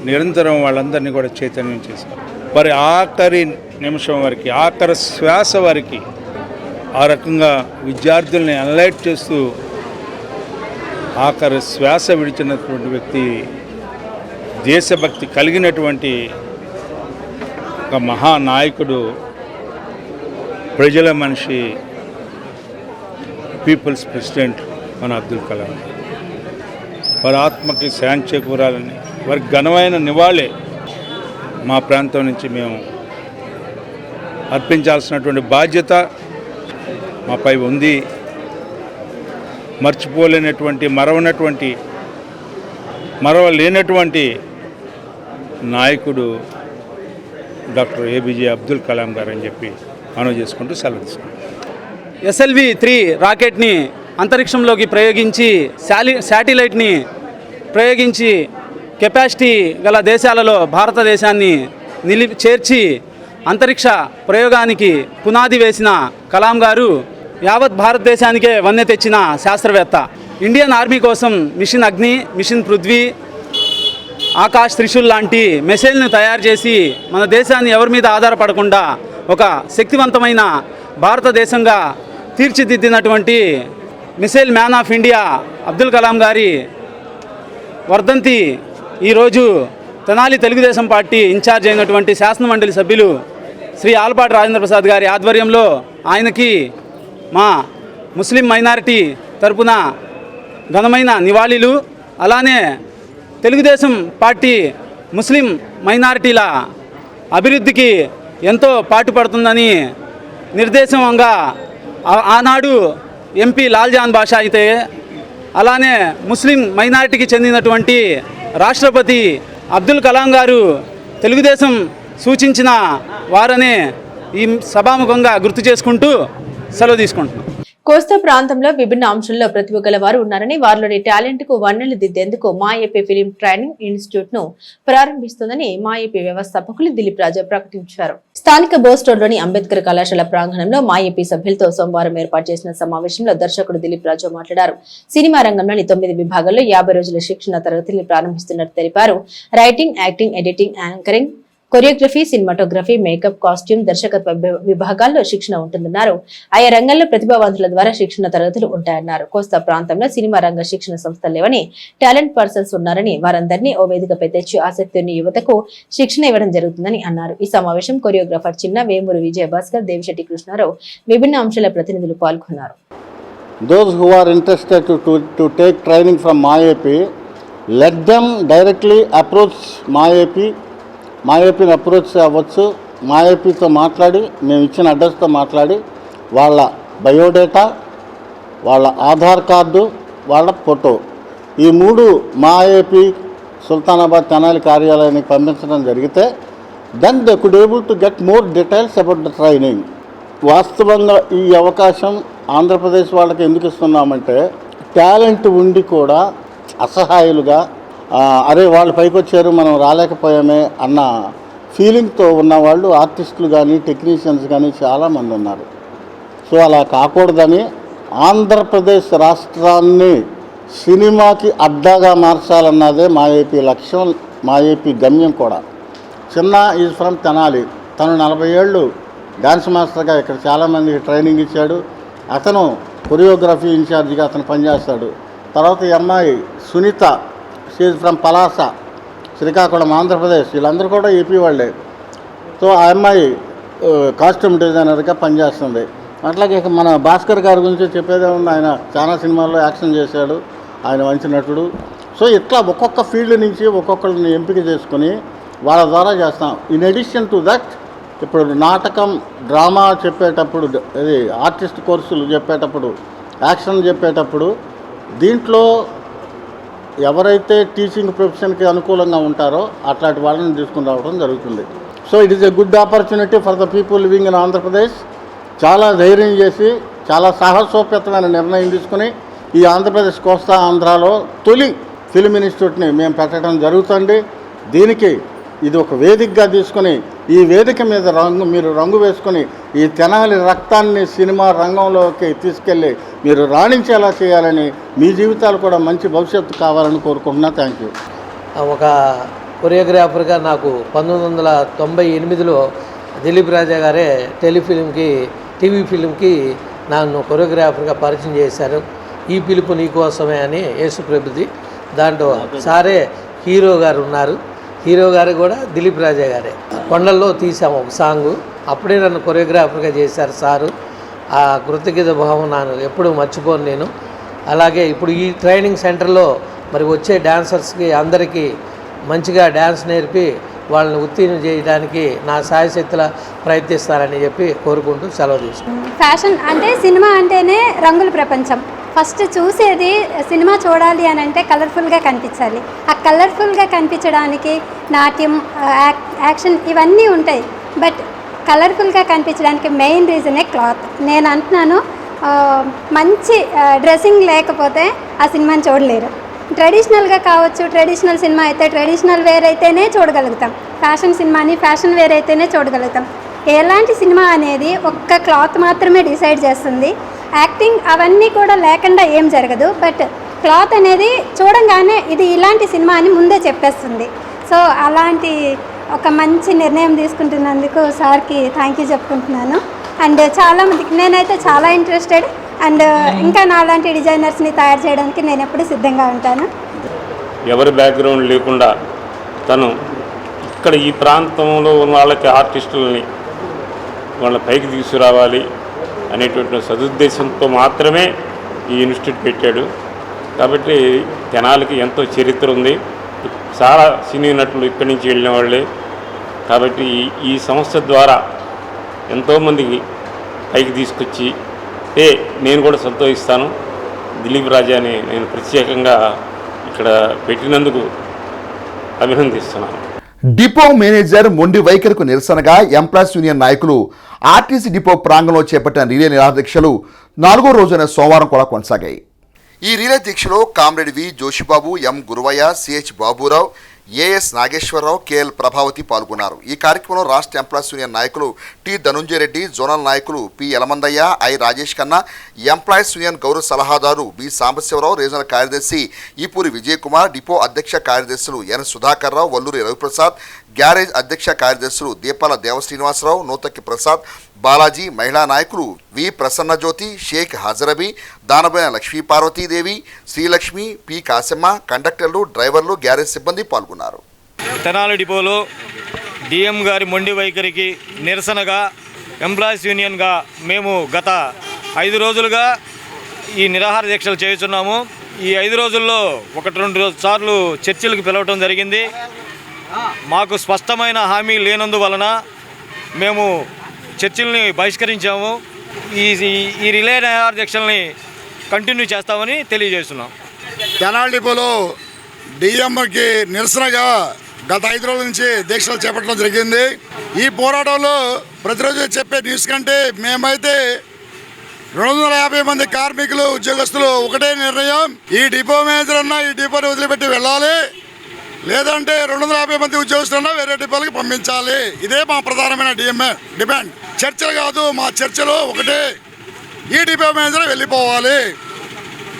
C: నిరంతరం వాళ్ళందరినీ కూడా చైతన్యం చేశారు. మరి ఆఖరి నిమిషం వరకు, ఆఖరి శ్వాస వరకు ఆ రకంగా విద్యార్థుల్ని ఎన్లైట్ చేస్తూ ఆఖరి శ్వాస విడిచినటువంటి వ్యక్తి, దేశభక్తి కలిగినటువంటి ఒక మహానాయకుడు, ప్రజల మనిషి, పీపుల్స్ ప్రెసిడెంట్ మన అబ్దుల్ కలాం. వారి ఆత్మకి శాంతి చేకూరాలని వారికి ఘనమైన నివాళి మా ప్రాంతం నుంచి మేము అర్పించాల్సినటువంటి బాధ్యత మాపై ఉంది. మరవలేనటువంటి నాయకుడు డాక్టర్ ఏపీజే అబ్దుల్ కలాం గారు అని చెప్పి మనవి చేసుకుంటూ సెలవు తీసుకుంటాం.
S: SLV-3 రాకెట్ని అంతరిక్షంలోకి ప్రయోగించి శాటిలైట్ని ప్రయోగించి కెపాసిటీ గల దేశాలలో భారతదేశాన్ని చేర్చి అంతరిక్ష ప్రయోగానికి పునాది వేసిన కలాం గారు యావత్ భారతదేశానికే వన్నె తెచ్చిన శాస్త్రవేత్త. ఇండియన్ ఆర్మీ కోసం మిషన్ అగ్ని, మిషన్ పృథ్వీ, ఆకాశ్ త్రిశూల్ లాంటి మిసైల్ను తయారు చేసి మన దేశాన్ని ఎవరి మీద ఆధారపడకుండా ఒక శక్తివంతమైన భారతదేశంగా తీర్చిదిద్దినటువంటి missile man of India Abdul Kalam గారి వర్ధంతి ఈరోజు తెనాలి తెలుగుదేశం పార్టీ ఇన్ఛార్జ్ అయినటువంటి శాసనమండలి సభ్యులు శ్రీ ఆలపాటి రాజేంద్రప్రసాద్ గారి ఆధ్వర్యంలో ఆయనకి మా ముస్లిం మైనారిటీ తరపున ఘనమైన నివాళులు, అలానే తెలుగుదేశం పార్టీ ముస్లిం మైనారిటీల అభివృద్ధికి ఎంతో పాటుపడుతుందని నిర్దేశంగా ఆనాడు ఎంపీ లాల్జాన్ బాషా అయితే, అలానే ముస్లిం మైనారిటీకి చెందినటువంటి రాష్ట్రపతి అబ్దుల్ కలాం గారు తెలుగుదేశం సూచించిన వారనే ఈ సభాముఖంగా గుర్తు చేసుకుంటూ సెలవు తీసుకుంటున్నాం.
A: కోస్తా ప్రాంతంలో విభిన్న అంశాల్లో ప్రతిభ గల వారు ఉన్నారని, వారిలోని టాలెంట్ కు వన్నెలు దిద్దేందుకు మా ఏపీ ఫిలిం ట్రైనింగ్ ఇన్స్టిట్యూట్ ను ప్రారంభిస్తుందని మా ఏపీ వ్యవస్థాపకులు దిలీప్ రాజా ప్రకటించారు. స్థానిక బోస్టోడ్లోని అంబేద్కర్ కళాశాల ప్రాంగణంలో మా ఏపీ సభ్యులతో సోమవారం ఏర్పాటు చేసిన సమావేశంలో దర్శకుడు దిలీప్ రాజా మాట్లాడారు. సినిమా రంగంలోని 9 విభాగాల్లో 50 రోజుల శిక్షణ తరగతిని ప్రారంభిస్తున్నట్టు తెలిపారు. Writing, acting, editing, anchoring, choreography, cinematography, makeup, costume, దర్శకత్వ విభాగాల్లో శిక్షణ ఉంటుందన్నారు. ఆయా రంగాల్లో ప్రతిభావంతుల ద్వారా శిక్షణ తరగతులు ఉంటాయన్నారు. కోస్తా ప్రాంతంలో సినిమా రంగ శిక్షణ సంస్థలు లేవని, టాలెంట్ పర్సన్స్ ఉన్నారని, వారందరినీ ఓ వేదికపై తెచ్చి ఆసక్తి ఉన్న యువతకు శిక్షణ ఇవ్వడం జరుగుతుందని అన్నారు. ఈ సమావేశం కొరియోగ్రాఫర్ చిన్న, వేమూరు విజయభాస్కర్, దేవిశెట్టి కృష్ణారావు, విభిన్న అంశాల ప్రతినిధులు పాల్గొన్నారు.
T: Those who are interested to take training from MyAP, let them directly approach MyAP. MyAPని అప్రోచ్ అవ్వచ్చు. MyAPతో మాట్లాడి, మేము ఇచ్చిన అడ్రస్తో మాట్లాడి, వాళ్ళ బయోడేటా, వాళ్ళ ఆధార్ కార్డు, వాళ్ళ ఫోటో, ఈ 3 MyAP సుల్తానాబాద్ తెనాలి కార్యాలయానికి పంపించడం జరిగితే then they could able to get more details about the training. వాస్తవంగా ఈ అవకాశం ఆంధ్రప్రదేశ్ వాళ్ళకి ఎందుకు ఇస్తున్నామంటే, టాలెంట్ ఉండి కూడా అసహాయులుగా, అరే వాళ్ళు పైకి వచ్చారు మనం రాలేకపోయామే అన్న ఫీలింగ్తో ఉన్నవాళ్ళు ఆర్టిస్టులు కానీ టెక్నీషియన్స్ కానీ చాలామంది ఉన్నారు. సో అలా కాకూడదని ఆంధ్రప్రదేశ్ రాష్ట్రాన్ని సినిమాకి అడ్డాగా మార్చాలన్నదే మా ఏపీ లక్ష్యం, మా ఏపీ గమ్యం కూడా. చిన్న ఈజ్ ఫ్రమ్ తెనాలి. తను 40 ఏళ్ళు డ్యాన్స్ మాస్టర్గా ఇక్కడ చాలామందికి ట్రైనింగ్ ఇచ్చాడు. అతను కొరియోగ్రఫీ ఇన్ఛార్జిగా అతను పనిచేస్తాడు. తర్వాత ఈ అమ్మాయి సునీత, షీజ్ ఫ్రమ్ పలాస, శ్రీకాకుళం, ఆంధ్రప్రదేశ్. వీళ్ళందరూ కూడా ఏపీ వాళ్ళే. సో ఆ అమ్మాయి కాస్ట్యూమ్ డిజైనర్గా పనిచేస్తుంది. అట్లాగే మన భాస్కర్ గారి గురించి చెప్పేదే ఉంది. ఆయన చాలా సినిమాల్లో యాక్షన్ చేశాడు, ఆయన మంచి నటుడు. సో ఇట్లా ఒక్కొక్క ఫీల్డ్ నుంచి ఒక్కొక్కరిని ఎంపిక చేసుకుని వాళ్ళ ద్వారా చేస్తాం. ఇన్ అడిషన్ టు దట్, ఇప్పుడు నాటకం, డ్రామా చెప్పేటప్పుడు, ఇది ఆర్టిస్ట్ కోర్సులు చెప్పేటప్పుడు, యాక్షన్ చెప్పేటప్పుడు దీంట్లో ఎవరైతే టీచింగ్ ప్రొఫెషన్కి అనుకూలంగా ఉంటారో అట్లాంటి వాళ్ళని తీసుకుని రావడం జరుగుతుంది. So it is a good opportunity for the people living in Andhra Pradesh. చాలా ధైర్యం చేసి, చాలా సాహసోపేతమైన నిర్ణయం తీసుకుని ఈ ఆంధ్రప్రదేశ్ కోస్తా ఆంధ్రాలో తొలి ఫిల్మ్ ఇన్స్టిట్యూట్ని మేము పెట్టడం జరుగుతుంది. దీనికి ఇది ఒక వేదికగా తీసుకొని, ఈ వేదిక మీద మీరు రంగు వేసుకొని ఈ తెనాలి రక్తాన్ని సినిమా రంగంలోకి తీసుకెళ్ళి మీరు రాణించేలా చేయాలని, మీ జీవితాలు కూడా మంచి భవిష్యత్తు కావాలని కోరుకుంటున్నా. Thank you.
U: ఒక కొరియోగ్రాఫర్గా నాకు 1998లో దిలీప్ రాజా గారే టీవీ ఫిలింకి నన్ను కొరియోగ్రాఫర్గా పరిచయం చేశారు. ఈ పిలుపు నీకోసమే అని యేసుప్రభుది. దాంట్లో సారే హీరో గారు ఉన్నారు. హీరో గారు కూడా దిలీప్ రాజా గారే. కొండల్లో తీసాము ఒక సాంగు, అప్పుడే నన్ను కొరియోగ్రాఫర్గా చేశారు సారు. ఆ కృతజ్ఞత భావం నేను ఎప్పుడూ మర్చిపోను నేను. అలాగే ఇప్పుడు ఈ ట్రైనింగ్ సెంటర్లో మరి వచ్చే డాన్సర్స్కి అందరికీ మంచిగా డ్యాన్స్ నేర్పి వాళ్ళని ఉత్తీర్ణం చేయడానికి నా సాయశక్తులా ప్రయత్నిస్తారని చెప్పి కోరుకుంటూ సెలవు తీసుకుంటాను.
V: ఫ్యాషన్ అంటే సినిమా అంటేనే రంగుల ప్రపంచం. ఫస్ట్ చూసేది సినిమా చూడాలి అని అంటే కలర్ఫుల్గా కనిపించాలి. ఆ కలర్ఫుల్గా కనిపించడానికి నాట్యం, యాక్షన్ ఇవన్నీ ఉంటాయి. బట్ కలర్ఫుల్గా కనిపించడానికి మెయిన్ రీజనే క్లాత్. నేను అంటున్నాను, మంచి డ్రెస్సింగ్ లేకపోతే ఆ సినిమాని చూడలేరు. ట్రెడిషనల్గా కావచ్చు, ట్రెడిషనల్ సినిమా అయితే ట్రెడిషనల్ వేర్ అయితేనే చూడగలుగుతాం, ఫ్యాషన్ సినిమాని ఫ్యాషన్ వేర్ అయితేనే చూడగలుగుతాం. ఎలాంటి సినిమా అనేది ఒక్క క్లాత్ మాత్రమే డిసైడ్ చేస్తుంది. యాక్టింగ్ అవన్నీ కూడా లేకుండా ఏం జరగదు. బట్ క్లాత్ అనేది చూడంగానే ఇది ఇలాంటి సినిమా అని ముందే చెప్పేస్తుంది. సో అలాంటి ఒక మంచి నిర్ణయం తీసుకుంటున్నందుకు సార్కి థ్యాంక్ యూ చెప్పుకుంటున్నాను. అండ్ చాలామందికి నేనైతే చాలా ఇంట్రెస్టెడ్. అండ్ ఇంకా నాలాంటి డిజైనర్స్ని తయారు చేయడానికి నేను ఎప్పుడు సిద్ధంగా ఉంటాను.
W: ఎవరి బ్యాక్గ్రౌండ్ లేకుండా తను ఇక్కడ ఈ ప్రాంతంలో ఉన్న వాళ్ళకి ఆర్టిస్టులని వాళ్ళ పైకి తీసుకురావాలి అనేటువంటి సదుద్దేశంతో మాత్రమే ఈ ఇన్స్టిట్యూట్ పెట్టాడు. కాబట్టి తెనాలికి ఎంతో చరిత్ర ఉంది. చాలా సినీ నటులు ఇక్కడి నుంచి వెళ్ళిన వాళ్ళే. కాబట్టి ఈ సంస్థ ద్వారా ఎంతోమందికి పైకి తీసుకొచ్చి నేను కూడా సంతోషిస్తాను. దిలీప్ రాజాని నేను ప్రత్యేకంగా ఇక్కడ పెట్టినందుకు అభినందిస్తున్నాను.
B: డిపో మేనేజర్ మొండి వైఖరికి నిరసనగా ఎంప్లాయీస్ యూనియన్ నాయకులు ఆర్టీసీ డిపో ప్రాంగణంలో చేపట్టిన రిలే నిరాదీక్షలు 4వ రోజైన సోమవారం కూడా కొనసాగాయి. ఈ రిలే దీక్షలో comrade V Joshibabu, M Guruvayya, CH Baburao, AS Nageswararao, KL Prabhavathi పాల్గొన్నారు. ఈ కార్యక్రమంలో రాష్ట్ర ఎంప్లాయీస్ యూనియన్ నాయకులు టి ధనుంజయ రెడ్డి, జోనల్ నాయకులు P Yalamandayya, I Rajesh Khanna, employees union గౌరవ సలహాదారు బి సాంబశివరావు, రీజనల్ కార్యదర్శి ఈపూరి విజయ్ కుమార్, డిపో అధ్యక్ష కార్యదర్శులు ఎన్ సుధాకర్ రావు, వల్లూరి రవిప్రసాద్, గ్యారేజ్ అధ్యక్ష కార్యదర్శులు దీపాల దేవశ్రీనివాసరావు, నూతక్కి ప్రసాద్, బాలాజీ, మహిళా నాయకులు వి ప్రసన్నజ్యోతి, షేక్ హజరబీ, దానబోయిన లక్ష్మీ పార్వతీదేవి, శ్రీలక్ష్మి, పి కాశమ్మ, కండక్టర్లు, డ్రైవర్లు, గ్యారేజ్ సిబ్బంది పాల్గొన్నారు.
D: తెనాలి డిపోలో డిఎం గారి మొండి వైఖరికి నిరసనగా ఎంప్లాయీస్ యూనియన్గా మేము గత 5 రోజులుగా ఈ నిరాహార దీక్షలు చేస్తున్నాము. ఈ 5 రోజుల్లో 1-2 సార్లు చర్చలకు పిలవటం జరిగింది. మాకు స్పష్టమైన హామీ లేనందువలన మేము చర్చల్ని బహిష్కరించాము. ఈ రిలే నిరాహార దీక్షల్ని కంటిన్యూ చేస్తామని తెలియజేస్తున్నాం.
F: తెనాలి డిపోలో డిఎంకి నిరసనగా గత 5 రోజుల నుంచి దీక్షలు చేపట్టడం జరిగింది. ఈ పోరాటంలో ప్రతిరోజు చెప్పే న్యూస్ కంటే మేమైతే 250 మంది కార్మికులు, ఉద్యోగస్తులు ఒకటే నిర్ణయం, ఈ డిపో మేనేజర్ అన్నా ఈ డిపోని వదిలిపెట్టి వెళ్ళాలి, లేదంటే 250 మంది ఉద్యోగస్తులన్నా వేరే డిపోలకి పంపించాలి. ఇదే మా ప్రధానమైన డిమాండ్. చర్చలు కాదు, మా చర్చలు ఒకటే, ఈ డిపో మేనేజర్ వెళ్ళిపోవాలి.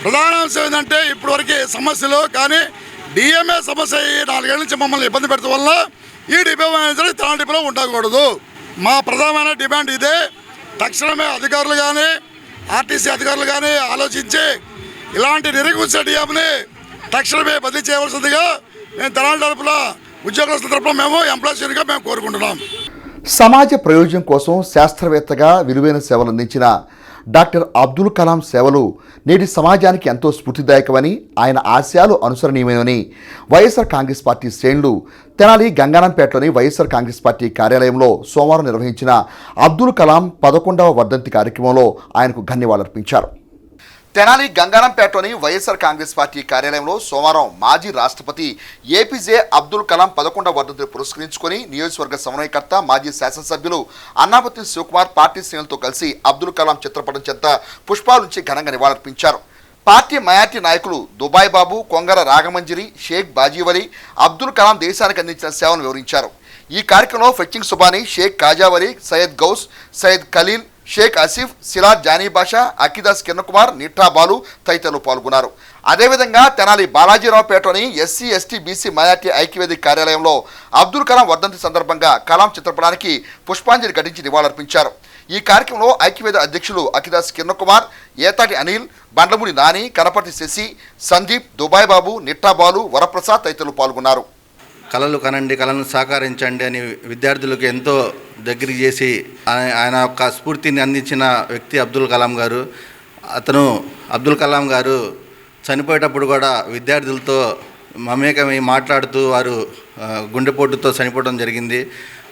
F: ప్రధాన అంశం ఏంటంటే ఇప్పటివరకు సమస్యలు, కానీ డిఎంఏ సమస్య 4 ఏళ్ళ నుంచి మమ్మల్ని ఇబ్బంది పెట్టడం వల్ల ఈ డిపో మేనేజర్ తెనాలి డిపోలో ఉండకూడదు. మా ప్రధానమైన డిమాండ్ ఇదే. తక్షణమే అధికారులు కానీ ఆర్టీసీ అధికారులు కానీ ఆలోచించి ఇలాంటి నిరూపించిన డిఎంని తక్షణమే బదిలీ చేయవలసిందిగా మేము తెనాలి తరపున ఉద్యోగస్తుల తరపున మేము ఎంప్లాయీస్ యూనియన్గా మేము కోరుకుంటున్నాం.
B: సమాజ ప్రయోజనం కోసం శాస్త్రవేత్తగా విలువైన సేవలు అందించిన డాక్టర్ అబ్దుల్ కలాం సేవలు నేటి సమాజానికి ఎంతో స్ఫూర్తిదాయకమని, ఆయన ఆశయాలు అనుసరణీయమని వైఎస్ఆర్ కాంగ్రెస్ పార్టీ శ్రేణులు తెనాలి గంగానంపేటలోని వైఎస్ఆర్ కాంగ్రెస్ పార్టీ కార్యాలయంలో సోమవారం నిర్వహించిన అబ్దుల్ కలాం 11వ వర్ధంతి కార్యక్రమంలో ఆయనకు ధన్యవాదాలర్పించారు. తెనాలి గంగానంపేటలోని వైఎస్ఆర్ కాంగ్రెస్ పార్టీ కార్యాలయంలో సోమవారం మాజీ రాష్ట్రపతి ఏపీజే అబ్దుల్ కలాం 11వ వర్ధంతిని పురస్కరించుకొని నియోజకవర్గ సమన్వయకర్త మాజీ శాసనసభ్యులు అన్నాపతి శివకుమార్ పార్టీ శ్రేణులతో కలిసి అబ్దుల్ కలాం చిత్రపటం చెంత పుష్పాలుంచి ఘనంగా నివాళులర్పించారు. పార్టీ మైనార్టీ నాయకులు దుబాయ్ బాబు, కొంగర రాగమంజిరి, షేక్ బాజీవలి అబ్దుల్ కలాం దేశానికి అందించిన సేవలను వివరించారు. ఈ కార్యక్రమంలో ఫెచ్చింగ్ సుబానీ, షేక్ కాజావలి, సయ్యద్ గౌస్, సయ్యద్ ఖలీల్, షేక్ ఆసిఫ్, సిలార్ జానీ బాషా, అకిదాస్ కిరణకుమార్, నిట్రా బాలు తదితరులు పాల్గొన్నారు. అదేవిధంగా తెనాలి బాలాజీరావుపేటలోని ఎస్సీ, ఎస్టీ, బీసీ మైనార్టీ ఐక్యవేదిక కార్యాలయంలో అబ్దుల్ కలాం వర్ధంతి సందర్భంగా కలాం చిత్రపటానికి పుష్పాంజలి ఘటించి నివాళులర్పించారు. ఈ కార్యక్రమంలో ఐక్యవేద అధ్యక్షులు అకిదాస్ కిరణకుమార్, ఏతాటి అనిల్, బండ్లమూడి నాని, కనపర్తి శశి, సందీప్, దుబాయ్ బాబు, నిట్రా బాలు, వరప్రసాద్ తదితరులు పాల్గొన్నారు.
H: కళలు కనండి, కళలను సాకారించండి అని విద్యార్థులకు ఎంతో దగ్గరికి చేసి ఆయన యొక్క స్ఫూర్తిని అందించిన వ్యక్తి అబ్దుల్ కలాం గారు. అబ్దుల్ కలాం గారు చనిపోయేటప్పుడు కూడా విద్యార్థులతో మమేకమై మాట్లాడుతూ వారు గుండెపోటుతో చనిపోవడం జరిగింది.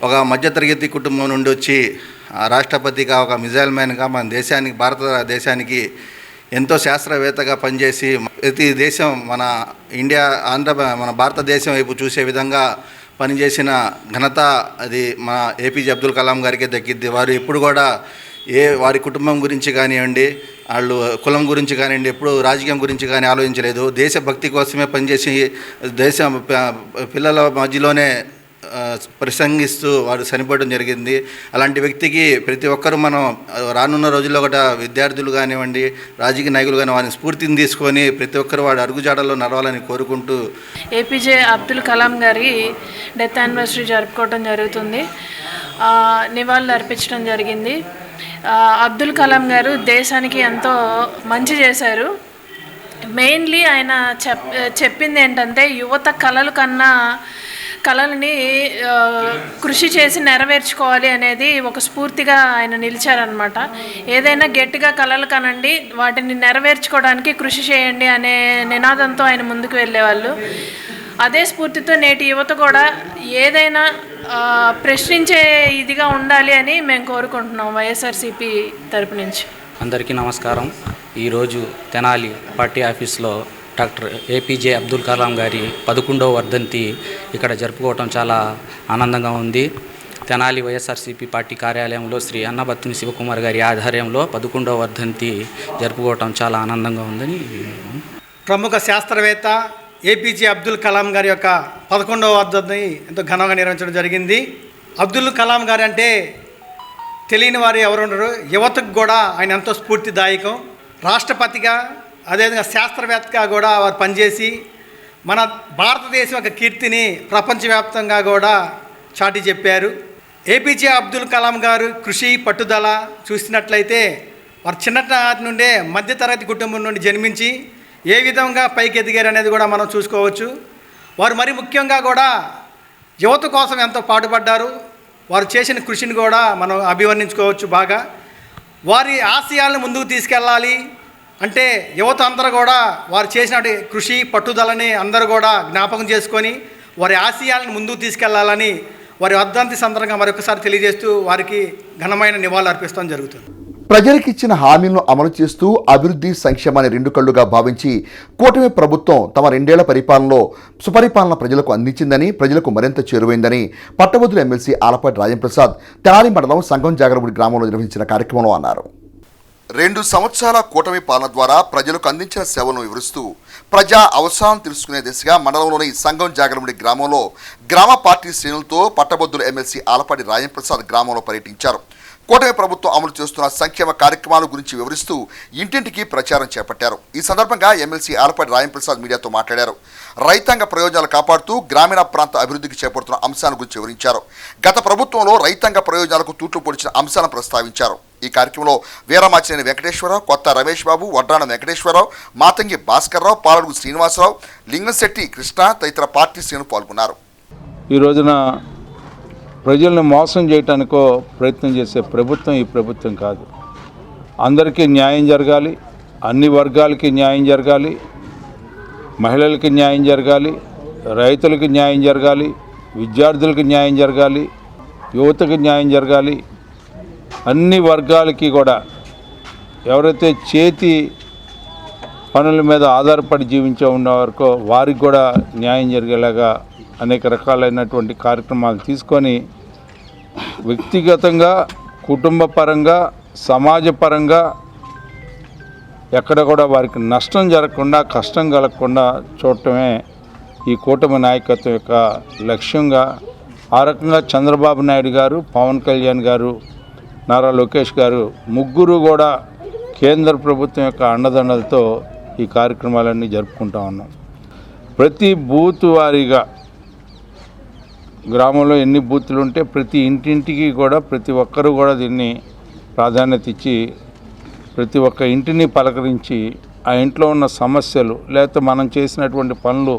H: ఒక మధ్యతరగతి కుటుంబం నుండి వచ్చి రాష్ట్రపతిగా, ఒక మిజైల్ మ్యాన్గా మన దేశానికి, భారతదేశానికి ఎంతో శాస్త్రవేత్తగా పనిచేసి ప్రతి దేశం మన మన భారతదేశం వైపు చూసే విధంగా పనిచేసిన ఘనత అది మన ఏపీజే అబ్దుల్ కలాం గారికే దక్కింది. వారు ఎప్పుడు కూడా వారి కుటుంబం గురించి కానివ్వండి, వాళ్ళు కులం గురించి కానివ్వండి, ఎప్పుడు రాజకీయం గురించి కానీ ఆలోచించలేదు. దేశభక్తి కోసమే పనిచేసి పిల్లల మధ్యలోనే ప్రసంగిస్తూ వారు చనిపోవడం జరిగింది. అలాంటి వ్యక్తికి ప్రతి ఒక్కరూ మనం రానున్న రోజుల్లో కూడా విద్యార్థులు కానివ్వండి, రాజకీయ నాయకులు కానీ వారిని స్ఫూర్తిని తీసుకొని ప్రతి ఒక్కరు వాడి అడుగుజాడల్లో నడవాలని కోరుకుంటూ
X: ఏపీజే అబ్దుల్ కలాం గారి డెత్ యానివర్సరీ జరుపుకోవడం జరుగుతుంది. నివాళులు అర్పించడం జరిగింది. అబ్దుల్ కలాం గారు దేశానికి ఎంతో మంచి చేశారు. మెయిన్లీ ఆయన చెప్పింది ఏంటంటే యువత కళలని కృషి చేసి నెరవేర్చుకోవాలి అనేది ఒక స్ఫూర్తిగా ఆయన నిలిచారనమాట. ఏదైనా గట్టిగా కళలు కనండి, వాటిని నెరవేర్చుకోవడానికి కృషి చేయండి అనే నినాదంతో ఆయన ముందుకు వెళ్ళేవాళ్ళు. అదే స్ఫూర్తితో నేటి యువత కూడా ఏదైనా ప్రశ్నించే ఇదిగా ఉండాలి అని మేము కోరుకుంటున్నాం వైఎస్ఆర్సీపీ తరపు నుంచి.
Y: అందరికీ నమస్కారం. ఈరోజు తెనాలి పార్టీ ఆఫీస్లో
G: డాక్టర్ ఏపీజే అబ్దుల్ కలాం గారి 11వ వర్ధంతి ఇక్కడ జరుపుకోవటం చాలా ఆనందంగా ఉంది. తెనాలి వైఎస్ఆర్సీపీ పార్టీ కార్యాలయంలో శ్రీ అన్నబత్తుని శివకుమార్ గారి ఆధ్వర్యంలో 11వ వర్ధంతి జరుపుకోవటం చాలా ఆనందంగా ఉందని.
I: ప్రముఖ శాస్త్రవేత్త ఏపీజే అబ్దుల్ కలాం గారి యొక్క 11వ వర్ధంతిని ఎంతో ఘనంగా నిర్వహించడం జరిగింది. అబ్దుల్ కలాం గారు అంటే తెలియని వారు ఎవరు ఉండరు. యువతకు కూడా ఆయన ఎంతో స్ఫూర్తిదాయకం. రాష్ట్రపతిగా అదేవిధంగా శాస్త్రవేత్తగా కూడా వారు పనిచేసి మన భారతదేశం యొక్క కీర్తిని ప్రపంచవ్యాప్తంగా కూడా చాటి చెప్పారు. ఏపీజే అబ్దుల్ కలాం గారు కృషి పట్టుదల చూసినట్లయితే వారు చిన్ననాటి నుండే మధ్యతరగతి కుటుంబం నుండి జన్మించి ఏ విధంగా పైకి ఎదిగారు అనేది కూడా మనం చూసుకోవచ్చు. వారు మరి ముఖ్యంగా కూడా యువత కోసం ఎంతో పాటుపడ్డారు. వారు చేసిన కృషిని కూడా మనం అభివర్ణించుకోవచ్చు బాగా. వారి ఆశయాలను ముందుకు తీసుకెళ్ళాలి అంటే యువత అందరూ కూడా వారు చేసిన కృషి పట్టుదలని అందరూ కూడా జ్ఞాపకం చేసుకొని వారి ఆశయాలను ముందుకు తీసుకెళ్లాలని వారి వర్ధంతి సందర్భంగా మరొకసారి తెలియజేస్తూ వారికి ఘనమైన నివాళులు అర్పిస్తాం జరుగుతుంది.
B: ప్రజలకిచ్చిన హామీలను అమలు చేస్తూ అభివృద్ధి సంక్షేమాన్ని రెండు కళ్లుగా భావించి కూటమి ప్రభుత్వం తమ 2 ఏళ్ల పరిపాలనలో సుపరిపాలన ప్రజలకు అందించిందని, ప్రజలకు మరింత చేరువైందని పట్టభద్రుల ఎమ్మెల్సీ ఆలపాటి రాజంప్రసాద్ తెనాలి మండలం సంగం జాగరముడి గ్రామంలో నిర్వహించిన కార్యక్రమంలో అన్నారు. 2 సంవత్సరాల కూటమి పాలన ద్వారా ప్రజలకు అందించిన సేవలను వివరిస్తూ ప్రజా అవసరాలను తెలుసుకునే దిశగా మండలంలోని సంగం జాగరముడి గ్రామంలో గ్రామ పార్టీ శ్రేణులతో పట్టభద్రుల ఎమ్మెల్సీ ఆలపాటి రాజంప్రసాద్ గ్రామంలో పర్యటించారు. కూటమి ప్రభుత్వం అమలు చేస్తున్న సంక్షేమ కార్యక్రమాల గురించి వివరిస్తూ ఇంటింటికి ప్రచారం చేపట్టారు. ఈ సందర్భంగా ఎమ్మెల్సీ ఆలపాటి రాజంప్రసాద్ మీడియాతో మాట్లాడారు. రైతాంగ ప్రయోజనాలు కాపాడుతూ గ్రామీణ ప్రాంత అభివృద్ధికి చేపడుతున్న అంశాల గురించి వివరించారు. గత ప్రభుత్వంలో రైతాంగ ప్రయోజనాలకు తూట్లు పొడిచిన అంశాలను ప్రస్తావించారు. ఈ కార్యక్రమంలో వీరమాచినేని వెంకటేశ్వరరావు, కొత్త రమేష్ బాబు, వడ్డాణ వెంకటేశ్వరరావు, మాతంగి భాస్కర్రావు, పాలడుగు శ్రీనివాసరావు, లింగంశెట్టి కృష్ణ తదితర పార్టీ శ్రేణులు పాల్గొన్నారు.
C: ఈ రోజున ప్రజలను మోసం చేయటానికో ప్రయత్నం చేసే ప్రభుత్వం ఈ ప్రభుత్వం కాదు. అందరికీ న్యాయం జరగాలి, అన్ని వర్గాలకి న్యాయం జరగాలి, మహిళలకి న్యాయం జరగాలి, రైతులకు న్యాయం జరగాలి, విద్యార్థులకు న్యాయం జరగాలి, యువతకు న్యాయం జరగాలి. అన్ని వర్గాలకి కూడా ఎవరైతే చేతి పనుల మీద ఆధారపడి జీవించే ఉన్నవారికో వారికి కూడా న్యాయం జరిగేలాగా అనేక రకాలైనటువంటి కార్యక్రమాలు తీసుకొని వ్యక్తిగతంగా, కుటుంబ పరంగా, సమాజపరంగా ఎక్కడ కూడా వారికి నష్టం జరగకుండా, కష్టం కలగకుండా చూడటమే ఈ కూటమి నాయకత్వం యొక్క లక్ష్యంగా ఆ రకంగా చంద్రబాబు నాయుడు గారు, పవన్ కళ్యాణ్ గారు, నారా లోకేష్ గారు ముగ్గురు కూడా కేంద్ర ప్రభుత్వం యొక్క అండదండలతో ఈ కార్యక్రమాలన్నీ జరుపుకుంటా ఉన్నాం. ప్రతి బూత్ వారీగా గ్రామంలో ఎన్ని బూతులు ఉంటే ప్రతి ఇంటింటికి కూడా ప్రతి ఒక్కరూ కూడా దీన్ని ప్రాధాన్యత ఇచ్చి ప్రతి ఒక్క ఇంటిని పలకరించి ఆ ఇంట్లో ఉన్న సమస్యలు లేకపోతే మనం చేసినటువంటి పనులు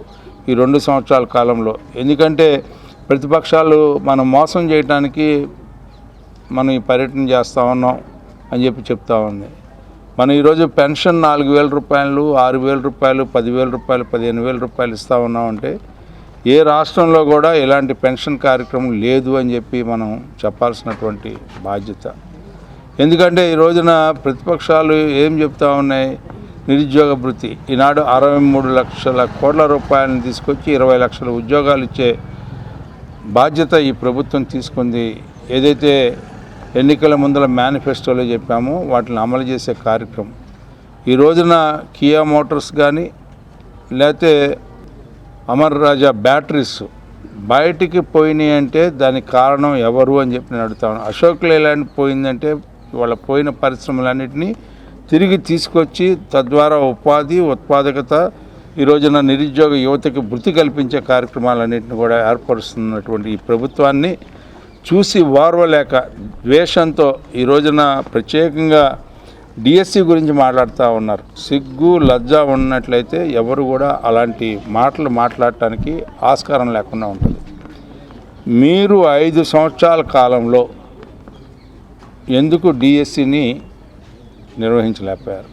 C: ఈ 2 సంవత్సరాల కాలంలో, ఎందుకంటే ప్రతిపక్షాలు మనం మోసం చేయడానికి మనం ఈ పర్యటన చేస్తూ ఉన్నాం అని చెప్తా ఉంది. మనం ఈరోజు పెన్షన్ 4,000 రూపాయలు, 6,000 రూపాయలు, 10,000 రూపాయలు, 15,000 రూపాయలు ఇస్తూ ఉన్నామంటే ఏ రాష్ట్రంలో కూడా ఇలాంటి పెన్షన్ కార్యక్రమం లేదు అని చెప్పి మనం చెప్పాల్సినటువంటి బాధ్యత. ఎందుకంటే ఈ రోజున ప్రతిపక్షాలు ఏం చెప్తా ఉన్నాయి, నిరుద్యోగ భృతి ఈనాడు 63 లక్షల కోట్ల రూపాయలను తీసుకొచ్చి 20 లక్షల ఉద్యోగాలు ఇచ్చే బాధ్యత ఈ ప్రభుత్వం తీసుకుంది. ఏదైతే ఎన్నికల ముందల మేనిఫెస్టోలో చెప్పామో వాటిని అమలు చేసే కార్యక్రమం. ఈ రోజున కియా మోటార్స్ కానీ లేకపోతే అమర్ రాజా బ్యాటరీస్ బయటికి పోయినాయి అంటే దానికి కారణం ఎవరు అని చెప్పి నేను అడుగుతాను. అశోక్ లేలాండ్ పోయిందంటే వాళ్ళ పోయిన పరిశ్రమలన్నింటినీ తిరిగి తీసుకొచ్చి తద్వారా ఉపాధి, ఉత్పాదకత, ఈ రోజున నిరుద్యోగ యువతకి వృత్తి కల్పించే కార్యక్రమాలన్నింటినీ కూడా ఏర్పరుస్తున్నటువంటి ఈ ప్రభుత్వాన్ని చూసి ఓర్వలేక ద్వేషంతో ఈ రోజున ప్రత్యేకంగా డిఎస్సి గురించి మాట్లాడుతూ ఉన్నారు. సిగ్గు లజ్జ ఉన్నట్లయితే ఎవరు కూడా అలాంటి మాటలు మాట్లాడటానికి ఆస్కారం లేకుండా ఉంటుంది. మీరు 5 సంవత్సరాల కాలంలో ఎందుకు డిఎస్సిని నిర్వహించలేకపోయారు?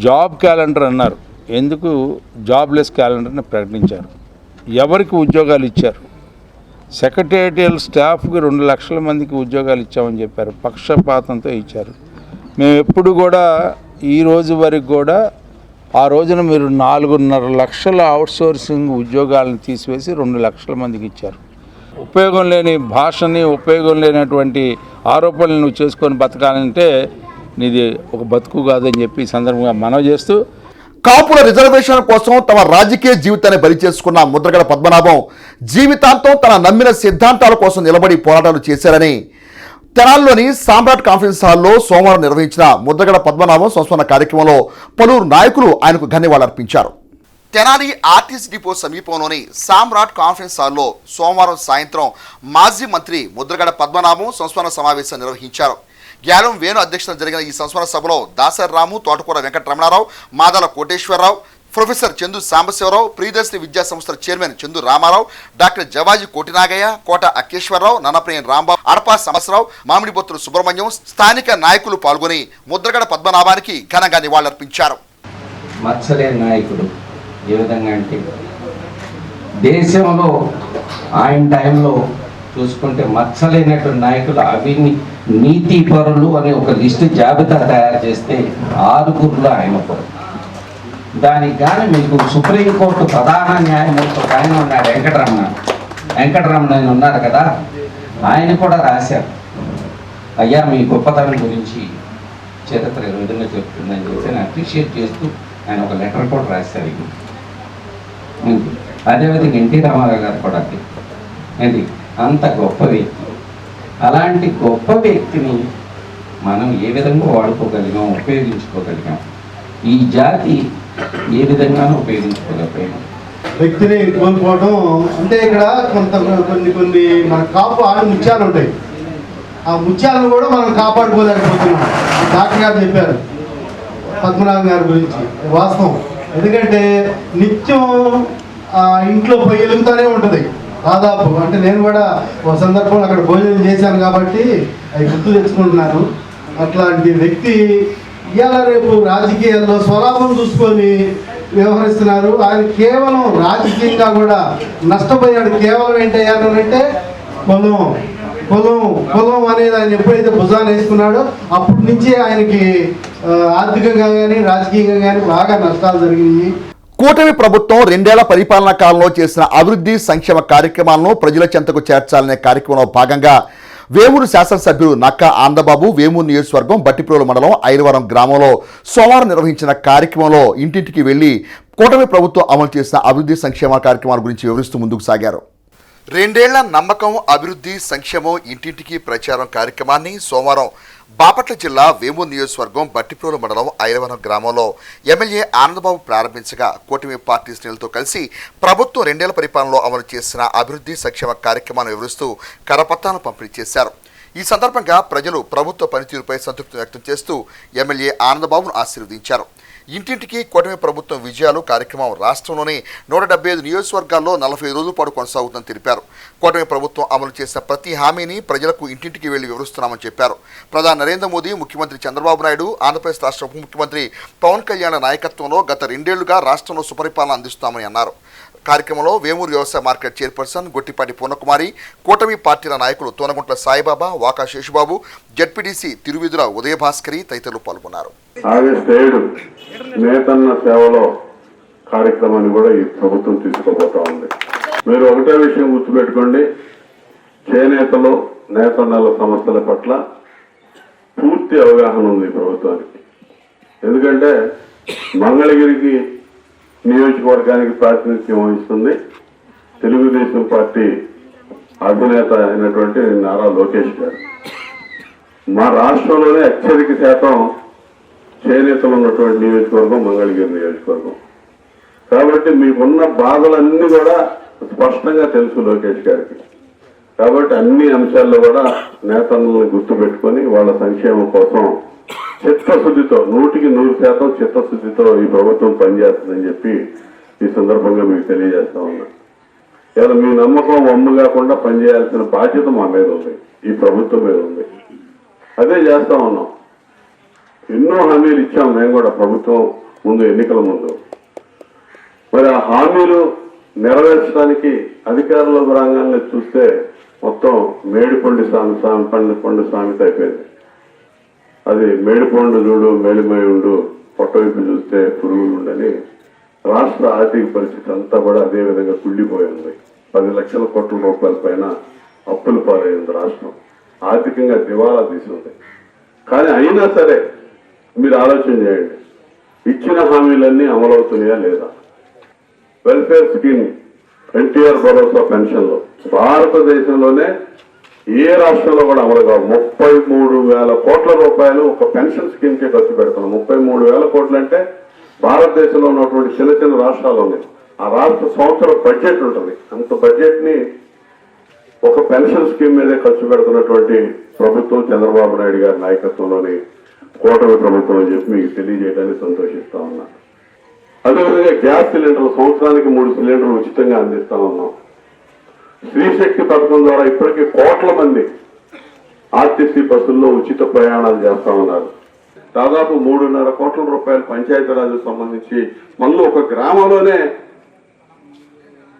C: జాబ్ క్యాలెండర్ అన్నారు, ఎందుకు జాబ్లెస్ క్యాలెండర్ని ప్రకటించారు? ఎవరికి ఉద్యోగాలు ఇచ్చారు? సెక్రటేరియల్ స్టాఫ్కి 2 లక్షల మందికి ఉద్యోగాలు ఇచ్చామని చెప్పారు, పక్షపాతంతో ఇచ్చారు. మేము ఎప్పుడు కూడా ఈ రోజు వరకు కూడా ఆ రోజున మీరు 4.5 లక్షల అవుట్సోర్సింగ్ ఉద్యోగాలను తీసివేసి 2 లక్షల మందికి ఇచ్చారు. ఉపయోగం లేని భాషని, ఉపయోగం లేనటువంటి ఆరోపణలు నువ్వు చేసుకొని బతకాలంటే నీది ఒక బతుకు కాదని చెప్పి ఈ సందర్భంగా మనవి చేస్తూ,
B: కాపుల రిజర్వేషన్ కోసం తమ రాజకీయ జీవితాన్ని బలి చేసుకున్న ముద్రగడ పద్మనాభం జీవితాంతం తన నమ్మిన సిద్ధాంతాల కోసం నిలబడి పోరాటాలు చేశారని తెనాలిలోని సామ్రాట్ కాన్ఫరెన్స్ హాల్లో సోమవారం నిర్వహించిన ముద్రగడ పద్మనాభం సంస్మరణ కార్యక్రమంలో పలువురు నాయకులు ఆయనకు ధన్యవాదాలర్పించారు. తెనాలి ఆర్టీసీ డిపో సమీపంలోని సామ్రాట్ కాన్ఫరెన్స్ హాల్లో సోమవారం సాయంత్రం మాజీ మంత్రి ముద్రగడ పద్మనాభం సంస్మరణ సమావేశం నిర్వహించారు. గ్యాలం వేణు అధ్యక్షతన జరిగిన ఈ సంస్మరణ సభలో దాసరి రాము, తోటకూర వెంకటరమణారావు, మాదాల కోటేశ్వరరావు, ప్రొఫెసర్ చందు సాంబశివరావు, ప్రియదర్శిని విద్యా సంస్థల చైర్మన్ చందు రామారావు, డాక్టర్ జవాజీ కోటినాగయ్య, కోట అక్కేశ్వరరావు, నన్నప్రియన్ రాంబాబు, అడపా సమస్రావు, మామిడిబొత్తుల సుబ్రహ్మణ్యం, స్థానిక నాయకులు పాల్గొని ముద్రగడ పద్మనాభానికి ఘనంగా నివాళులర్పించారు.
J: మత్సలేని నాయకుడు ఏ విధంగా అంటే దేశంలో ఆయన టైంలో చూసుకుంటే మత్సలేనటువంటి నాయకులు నీతి పరులు అనే ఒక లిస్టు జాబితా తయారు చేస్తే 6గురులో ఆయన ఒకరు. దానికి కానీ మీకు సుప్రీంకోర్టు ప్రధాన న్యాయమూర్తి ఆయన ఉన్నాడు, వెంకటరమణ ఆయన ఉన్నారు కదా, ఆయన కూడా రాశారు, అయ్యా మీ గొప్పతనం గురించి చరిత్ర ఈ విధంగా చెప్తుందని చెప్పి నేను అప్రిషియేట్ చేస్తూ ఆయన ఒక లెటర్ కూడా రాశారు. అదేవిధంగా ఎన్టీ రామారావు గారు కూడా అది అంత గొప్ప వ్యక్తి. అలాంటి గొప్ప వ్యక్తిని మనం ఏ విధంగా వాడుకోగలిగాం, ఉపయోగించుకోగలిగాం, ఈ జాతి ఏ విధంగానూ ఉపయోగించుకోలేకపోయాం.
L: వ్యక్తిని కోల్పోవడం అంటే ఇక్కడ కొన్ని మన కాపు ఆడ ముత్యాలు ఉంటాయి, ఆ ముత్యాలను కూడా మనం కాపాడుకోలేకపోతున్నాం. డాక్టర్ గారు చెప్పారు పద్మనాభం గారి గురించి, వాస్తవం. ఎందుకంటే నిత్యం ఇంట్లో పొయ్యి వెలుగుతూనే ఉంటుంది దాదాపు. అంటే నేను కూడా ఒక సందర్భంలో అక్కడ భోజనం చేశాను కాబట్టి అవి గుర్తు తెచ్చుకుంటున్నాను. అట్లాంటి వ్యక్తి ఇవాళ రేపు రాజకీయాల్లో స్వలాభం చూసుకొని వ్యవహరిస్తున్నారు. ఆయన కేవలం రాజకీయంగా కూడా నష్టపోయాడు. కేవలం ఏంటయ్యానంటే కులం అనేది ఆయన ఎప్పుడైతే భుజాన్ని వేసుకున్నాడో అప్పటి నుంచి ఆయనకి ఆర్థికంగా కానీ రాజకీయంగా కానీ బాగా నష్టాలు జరిగినాయి.
B: కూటమి ప్రభుత్వం 2 ఏళ్ల పరిపాలనా కాలంలో చేసిన అభివృద్ధి సంక్షేమ కార్యక్రమాలను ప్రజల చెంతకు చేర్చాలనే కార్యక్రమంలో భాగంగా వేమూరు శాసనసభ్యులు నక్కా ఆనందబాబు వేమూరు నియోజకవర్గం బట్టిప్రోలు మండలం ఐలవరం గ్రామంలో సోమవారం నిర్వహించిన కార్యక్రమంలో ఇంటింటికి వెళ్లి కూటమి ప్రభుత్వం అమలు చేసిన అభివృద్ధి సంక్షేమ కార్యక్రమాల గురించి వివరిస్తూ ముందుకు సాగారు. 2 ఏళ్ల నమ్మకం, అభివృద్ధి, సంక్షేమం ఇంటింటికి ప్రచారం కార్యక్రమాన్ని సోమవారం బాపట్ల జిల్లా వేమూరు నియోజకవర్గం బట్టిప్రోలు మండలం ఐలవరం గ్రామంలో ఎమ్మెల్యే ఆనందబాబు ప్రారంభించగా కూటమి పార్టీ శ్రేణులతో కలిసి ప్రభుత్వం 2 ఏళ్ల పరిపాలనలో అమలు చేసిన అభివృద్ధి సంక్షేమ కార్యక్రమాన్ని వివరిస్తూ కరపత్రాలను పంపిణీ చేశారు. ఈ సందర్భంగా ప్రజలు ప్రభుత్వ పనితీరుపై సంతృప్తి వ్యక్తం చేస్తూ ఎమ్మెల్యే ఆనందబాబును ఆశీర్వదించారు. ఇంటింటికి కూటమి ప్రభుత్వం విజయాలు కార్యక్రమం రాష్ట్రంలోని 175 నియోజకవర్గాల్లో 40 రోజుల పాటు కొనసాగుతుందని తెలిపారు. కూటమి ప్రభుత్వం అమలు చేసిన ప్రతి హామీని ప్రజలకు ఇంటింటికి వెళ్లి వివరిస్తున్నామని చెప్పారు. ప్రధాని నరేంద్ర మోదీ, ముఖ్యమంత్రి చంద్రబాబు నాయుడు, ఆంధ్రప్రదేశ్ రాష్ట్ర ఉప ముఖ్యమంత్రి పవన్ కళ్యాణ్ నాయకత్వంలో గత 2 ఏళ్లుగా రాష్ట్రంలో సుపరిపాలన అందిస్తామని అన్నారు. కార్యక్రమంలో వేమూరు వ్యవసాయ మార్కెట్ చైర్పర్సన్ గొట్టిపాటి పూర్ణకుమారి, కూటమి పార్టీల నాయకులు తోనగుంట్ల సాయిబాబా, వాకా శేషుబాబు, జడ్పీటీసీ తిరువిధుల ఉదయభాస్కరి తదితరులు పాల్గొన్నారు.
M: ఆగస్టు 7 నేతన్న సేవలో కార్యక్రమాన్ని కూడా ఈ ప్రభుత్వం తీసుకోబోతా ఉంది. మీరు ఒకటే విషయం గుర్తుపెట్టుకోండి, చేనేతలు, నేతన్నల సమస్యల పట్ల పూర్తి అవగాహన ఉంది ప్రభుత్వానికి. ఎందుకంటే మంగళగిరికి నియోజకవర్గానికి ప్రాతినిధ్యం వహిస్తుంది తెలుగుదేశం పార్టీ అధినేత అయినటువంటి నారా లోకేష్ గారు. మా రాష్ట్రంలోనే అత్యధిక శాతం చేనేతలు ఉన్నటువంటి నియోజకవర్గం మంగళగిరి నియోజకవర్గం. కాబట్టి మీకున్న బాధలన్నీ కూడా స్పష్టంగా తెలుసు లోకేష్ గారికి. కాబట్టి అన్ని అంశాల్లో కూడా నేతలను గుర్తుపెట్టుకొని వాళ్ళ సంక్షేమం కోసం చిత్తశుద్ధితో 100% చిత్తశుద్ధితో ఈ ప్రభుత్వం పనిచేస్తుందని చెప్పి ఈ సందర్భంగా మీకు తెలియజేస్తా ఉన్నా. ఇలా మీ నమ్మకం వమ్ము కాకుండా పనిచేయాల్సిన బాధ్యత మా మీద ఉంది, ఈ ప్రభుత్వం మీద ఉంది. అదే చేస్తా ఉన్నాం. ఎన్నో హామీలు ఇచ్చాం మేము కూడా ప్రభుత్వం ముందు, ఎన్నికల ముందు. మరి ఆ హామీలు నెరవేర్చడానికి అధికారుల రంగాన్ని చూస్తే మొత్తం మేడిపండు సామెత అయిపోయింది. అది మేడిపండు చూడు మేలిమై ఉండు పొట్టవైపు చూస్తే పురుగులు ఉండని రాష్ట్ర ఆర్థిక పరిస్థితి అంతా కూడా అదే విధంగా కుళ్ళిపోయింది. 10 లక్షల కోట్ల రూపాయల పైన అప్పులు పాలైంది రాష్ట్రం, ఆర్థికంగా దివాలా తీసింది. కానీ అయినా సరే మీరు ఆలోచన చేయండి, ఇచ్చిన హామీలన్నీ అమలవుతున్నాయా లేదా? వెల్ఫేర్ స్కీమ్, ఎన్టీఆర్ భరోసా పెన్షన్లు భారతదేశంలోనే ఏ రాష్ట్రంలో కూడా అమలు కావు. 33,000 కోట్ల రూపాయలు ఒక పెన్షన్ స్కీమ్కే ఖర్చు పెడుతున్నాం. 33,000 కోట్లు అంటే భారతదేశంలో ఉన్నటువంటి చిన్న చిన్న రాష్ట్రాలు ఉన్నాయి. ఆ రాష్ట్ర సంవత్సర బడ్జెట్ ఉంటుంది. అంత బడ్జెట్ ని ఒక పెన్షన్ స్కీమ్ మీదే ఖర్చు పెడుతున్నటువంటి ప్రభుత్వం చంద్రబాబు నాయుడు గారి నాయకత్వంలోని కూటమి ప్రభుత్వం అని చెప్పి మీకు తెలియజేయడానికి సంతోషిస్తా ఉన్నా. అదేవిధంగా గ్యాస్ సిలిండర్లు సంవత్సరానికి 3 సిలిండర్లు ఉచితంగా అందిస్తా ఉన్నాం. స్త్రీశక్తి పథకం ద్వారా ఇప్పటికీ కోట్ల మంది ఆర్టీసీ బస్సుల్లో ఉచిత ప్రయాణాలు చేస్తా ఉన్నారు. దాదాపు 3.5 కోట్ల రూపాయలు పంచాయతీరాజ్కు సంబంధించి మళ్ళీ ఒక గ్రామంలోనే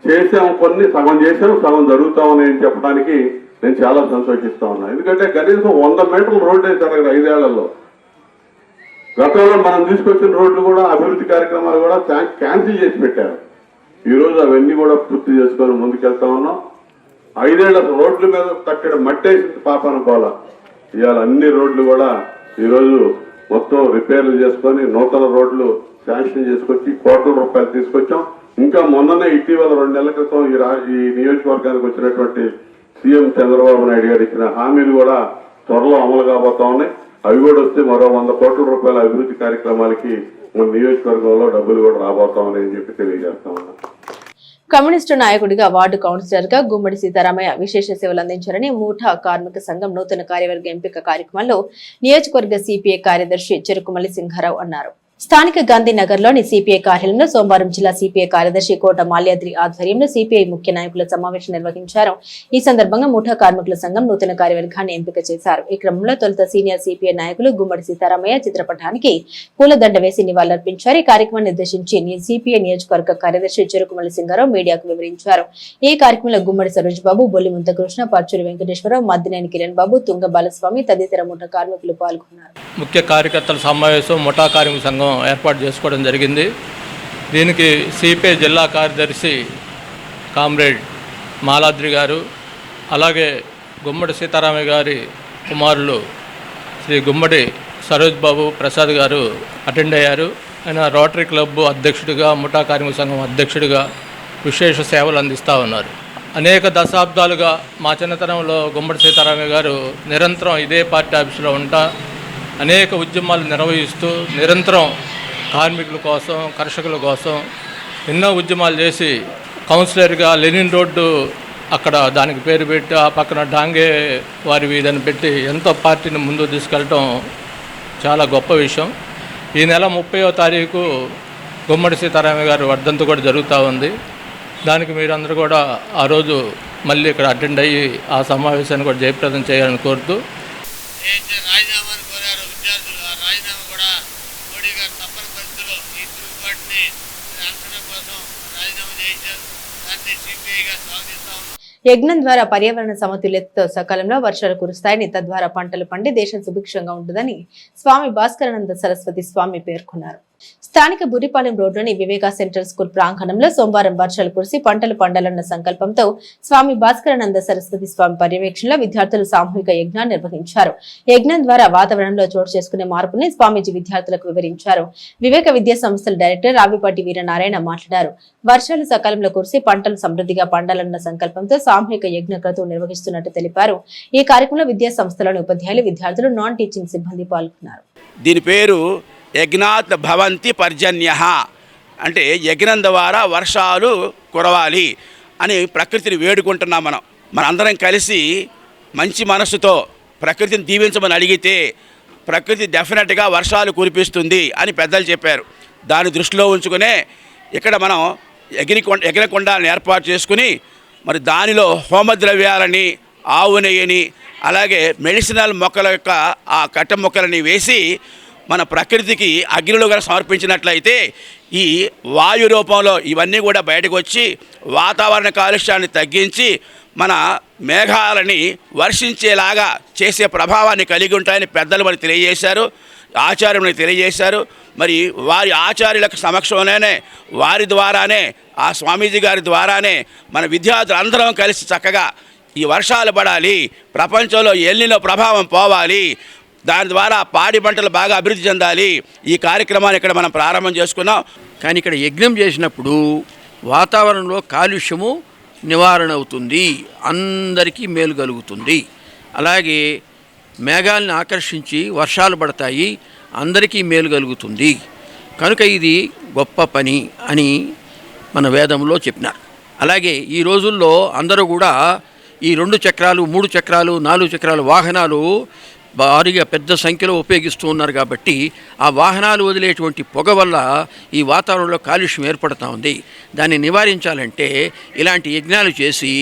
M: చేసాం. కొన్ని సగం చేసాం, సగం జరుగుతామని చెప్పడానికి నేను చాలా సంతోషిస్తా ఉన్నా. ఎందుకంటే కనీసం 100 మీటర్ల రోడ్డు వేశారు 5 ఏళ్లలో. గతంలో మనం తీసుకొచ్చిన రోడ్లు కూడా అభివృద్ధి కార్యక్రమాలు కూడా క్యాన్సిల్ చేసి పెట్టారు. ఈరోజు అవన్నీ కూడా పూర్తి చేసుకొని ముందుకెళ్తా ఉన్నాం. 5 ఏళ్ల రోడ్ల మీద తక్కడ మట్టేసింది పాపన పోలా. ఇవాళ అన్ని రోడ్లు కూడా ఈరోజు మొత్తం రిపేర్లు చేసుకొని నూతన రోడ్లు శాంక్షన్ చేసుకొచ్చి కోట్ల రూపాయలు తీసుకొచ్చాం. ఇంకా మొన్ననే ఇటీవల 2 నెలల క్రితం ఈ నియోజకవర్గానికి వచ్చినటువంటి సీఎం చంద్రబాబు నాయుడు గారు ఇచ్చిన హామీలు కూడా త్వరలో అమలు కాబోతా ఉన్నాయి. అవి కూడా వస్తే మరో 100 కోట్ల రూపాయల అభివృద్ధి కార్యక్రమాలకి మన నియోజకవర్గంలో డబ్బులు కూడా రాబోతామని చెప్పి తెలియజేస్తా ఉన్నాం.
A: కమ్యూనిస్టు నాయకుడిగా వార్డు కౌన్సిలర్ గా గుమ్మడి సీతారామయ్య విశేష సేవలు అందించారని ముఠా కార్మిక సంఘం నూతన కార్యవర్గ ఎంపిక కార్యక్రమంలో నియోజకవర్గ సిపిఐ కార్యదర్శి చెరుకుమల్లి సింహారావు అన్నారు. స్థానిక గాంధీనగర్లోని సిపిఐ కార్యాలయంలో సోమవారం జిల్లా సిపిఐ కార్యదర్శి కోట మాల్యాద్రి ఆధ్వర్యంలో సిపిఐ ముఖ్య నాయకుల సమావేశం నిర్వహించారు. ఈ సందర్భంగా ముఠా కార్మికుల సంఘం నూతన కార్యవర్గాన్ని ఎంపిక చేశారు. ఈ క్రమంలో తొలుత సీనియర్ సిపిఐ నాయకులు గుమ్మడి సీతారామయ్య చిత్రపటానికి పూలదండ వేసి నివాళులర్పించారు. ఈ కార్యక్రమాన్ని నిర్దేశించి సిపిఐ నియోజకవర్గ కార్యదర్శి చెరుకుమల్లి సింగారావు మీడియాకు వివరించారు. ఈ కార్యక్రమంలో గుమ్మడి సరోజ్ బాబు, బొల్లి ముంతకృష్ణ, పర్చూరి వెంకటేశ్వరరావు, మద్దినేని కిరణ్ బాబు, తుంగ బాలస్వామి తదితర ముఠా కార్మికులు పాల్గొన్నారు.
E: ముఖ్య కార్యకర్తల సమావేశం ముఠా కార్మిక సంఘం ఏర్పాటు చేసుకోవడం జరిగింది. దీనికి సిపిఐ జిల్లా కార్యదర్శి కామ్రేడ్ మాలాద్రి గారు, అలాగే గుమ్మడి సీతారామయ్య గారి కుమారులు శ్రీ గుమ్మడి సరోజ్ బాబు ప్రసాద్ గారు అటెండ్ అయ్యారు. ఆయన రోటరీ క్లబ్ అధ్యక్షుడిగా, ముఠా కార్మిక సంఘం అధ్యక్షుడిగా విశేష సేవలు అందిస్తూ ఉన్నారు. అనేక దశాబ్దాలుగా మా చిన్నతనంలో గుమ్మడి సీతారామయ్య గారు నిరంతరం ఇదే పార్టీ ఆఫీసులో ఉంటా అనేక ఉద్యమాలు నిర్వహిస్తూ నిరంతరం కార్మికుల కోసం, కర్షకుల కోసం ఎన్నో ఉద్యమాలు చేసి కౌన్సిలర్గా లెనిన్ రోడ్డు అక్కడ దానికి పేరు పెట్టి ఆ పక్కన డాంగే వారి వీధిని పెట్టి ఎంతో పార్టీని ముందుకు తీసుకెళ్ళటం చాలా గొప్ప విషయం. ఈ నెల 30వ తారీఖు గుమ్మడి సీతారామయ్య గారి వర్ధంతి కూడా జరుగుతూ ఉంది. దానికి మీరందరూ కూడా ఆ రోజు మళ్ళీ ఇక్కడ అటెండ్ అయ్యి ఆ సమావేశాన్ని కూడా జయప్రదం చేయాలని కోరుతూ,
K: రాజీనామాను కోరారు విద్యార్థులు. ఆ రాజీనామా కూడా మోడీ గారు తప్పని పరిస్థితుల్లో ఈ తిరుగుబాటుని అంచడం కోసం రాజీనామా చేయించారు. దాన్ని సిపిఐగా స్వాగతిస్తా ఉన్నాం.
A: యజ్ఞం ద్వారా పర్యావరణ సమతుల్యతతో సకాలంలో వర్షాలు కురుస్తాయని, తద్వారా పంటలు పండి దేశం సుభిక్షంగా ఉంటుందని స్వామి భాస్కరానంద సరస్వతి స్వామి పేర్కొన్నారు. స్థానిక బుర్రిపాలెం రోడ్లోని వివేకా సెంట్రల్ స్కూల్ ప్రాంగణంలో సోమవారం వర్షాలు కురిసి పంటలు పండాలన్న సంకల్పంతో స్వామి భాస్కరానంద సరస్వతి స్వామి పర్యవేక్షణలో విద్యార్థులు సామూహిక యజ్ఞాన్ని నిర్వహించారు. యజ్ఞం ద్వారా వాతావరణంలో చోటు చేసుకునే మార్పుల్ని స్వామీజీ విద్యార్థులకు వివరించారు. వివేక విద్యా సంస్థల డైరెక్టర్ రావిపాటి వీరనారాయణ మాట్లాడారు. వర్షాలు సకాలంలో కురిసి పంటలు సమృద్ధిగా పండాలన్న సంకల్పంతో సామూహిక యజ్ఞ క్రతువు నిర్వహిస్తున్నట్టు తెలిపారు. ఈ కార్యక్రమంలో విద్యా సంస్థలోని ఉపాధ్యాయులు, విద్యార్థులు, నాన్ టీచింగ్ సిబ్బంది పాల్గొన్నారు.
N: దీని పేరు యజ్ఞాత్ భవంతి పర్జన్య, అంటే యజ్ఞం ద్వారా వర్షాలు కురవాలి అని ప్రకృతిని వేడుకుంటున్నాం. మనందరం కలిసి మంచి మనసుతో ప్రకృతిని దీవించమని అడిగితే ప్రకృతి డెఫినెట్గా వర్షాలు కురిపిస్తుంది అని పెద్దలు చెప్పారు. దాన్ని దృష్టిలో ఉంచుకునే ఇక్కడ మనం యజ్ఞకుండాలను ఏర్పాటు చేసుకుని మరి దానిలో హోమద్రవ్యాలని, ఆవు నెయ్యిని, అలాగే మెడిసినల్ మొక్కల యొక్క ఆ కట్ట మొక్కలని వేసి మన ప్రకృతికి అగ్నిలుగా సమర్పించినట్లయితే ఈ వాయు రూపంలో ఇవన్నీ కూడా బయటకు వచ్చి వాతావరణ కాలుష్యాన్ని తగ్గించి మన మేఘాలని వర్షించేలాగా చేసే ప్రభావాన్ని కలిగి ఉంటాయని పెద్దలు మనకు తెలియజేశారు. ఆచార్యులకు తెలియజేశారు. మరి వారి ఆచార్యులకు సమక్షంలోనే వారి ద్వారానే ఆ స్వామీజీ గారి ద్వారానే మన విద్యార్థులు అందరం కలిసి చక్కగా ఈ వర్షాలు పడాలి, ప్రపంచంలో ఎల్నినో ప్రభావం పోవాలి, దాని ద్వారా పాడి పంటలు బాగా అభివృద్ధి చెందాలి. ఈ కార్యక్రమాన్ని ఇక్కడ మనం ప్రారంభం చేసుకున్నాం.
O: కానీ ఇక్కడ యజ్ఞం చేసినప్పుడు వాతావరణంలో కాలుష్యము నివారణ అవుతుంది, అందరికీ మేలు కలుగుతుంది. అలాగే మేఘాలను ఆకర్షించి వర్షాలు పడతాయి, అందరికీ మేలు కలుగుతుంది. కనుక ఇది గొప్ప పని అని మన వేదంలో చెప్పినారు. అలాగే ఈ రోజుల్లో అందరూ కూడా ఈ 2 చక్రాలు 3 చక్రాలు 4 చక్రాల వాహనాలు భారీగా పెద్ద సంఖ్యలో ఉపయోగిస్తూ ఉన్నారు. కాబట్టి ఆ వాహనాలు వదిలేటువంటి పొగ వల్ల ఈ వాతావరణంలో కాలుష్యం ఏర్పడుతూ ఉంది. దాన్ని నివారించాలంటే ఇలాంటి యజ్ఞాలు చేసి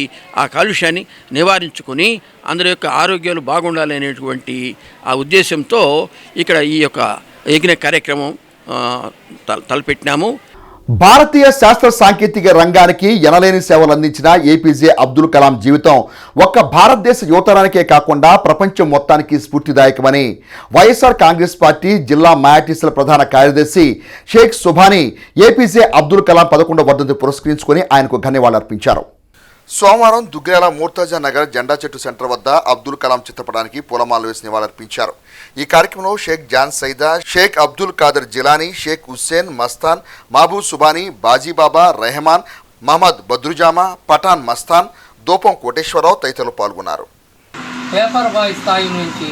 O: ఆ కాలుష్యాన్ని నివారించుకొని అందరి యొక్క ఆరోగ్యాలు బాగుండాలి అనేటువంటి ఆ ఉద్దేశంతో ఇక్కడ ఈ యొక్క యజ్ఞ కార్యక్రమం తలపెట్టినాము.
B: భారతీయ శాస్త్ర సాంకేతిక రంగానికి ఎనలేని సేవలు అందించిన ఏపీజే అబ్దుల్ కలాం జీవితం ఒక్క భారతదేశ యువతరానికే కాకుండా ప్రపంచం మొత్తానికి స్ఫూర్తిదాయకమని వైఎస్ఆర్ కాంగ్రెస్ పార్టీ జిల్లా మైనారిటీల ప్రధాన కార్యదర్శి షేక్ సుభానీ ఏపీజే అబ్దుల్ కలాం 11వ వర్ధంతి పురస్కరించుకొని ఆయనకు ధన్యవాదాలర్పించారు. సోమవారం దుగ్గ్యాల మూర్తాజా నగర్ జెండా చెట్టు సెంటర్ వద్ద అబ్దుల్ కలాం చిత్రపటానికి పూలమాలలు వేసి నివాళులర్పించారు. ఈ కార్యక్రమంలో షేక్ జాన్ సైదా, షేక్ అబ్దుల్ ఖాదర్ జిలానీ, షేక్ హుస్సేన్ మస్తాన్, మహబూబ్ సుబానీ, బాజీబాబా, రెహమాన్, మహమ్మద్ బద్రుజామా, పఠాన్ మస్తాన్, దోపం కోటేశ్వరరావు తదితరులు పాల్గొన్నారు.
U: పేపర్ బాయ్ స్థాయి నుంచి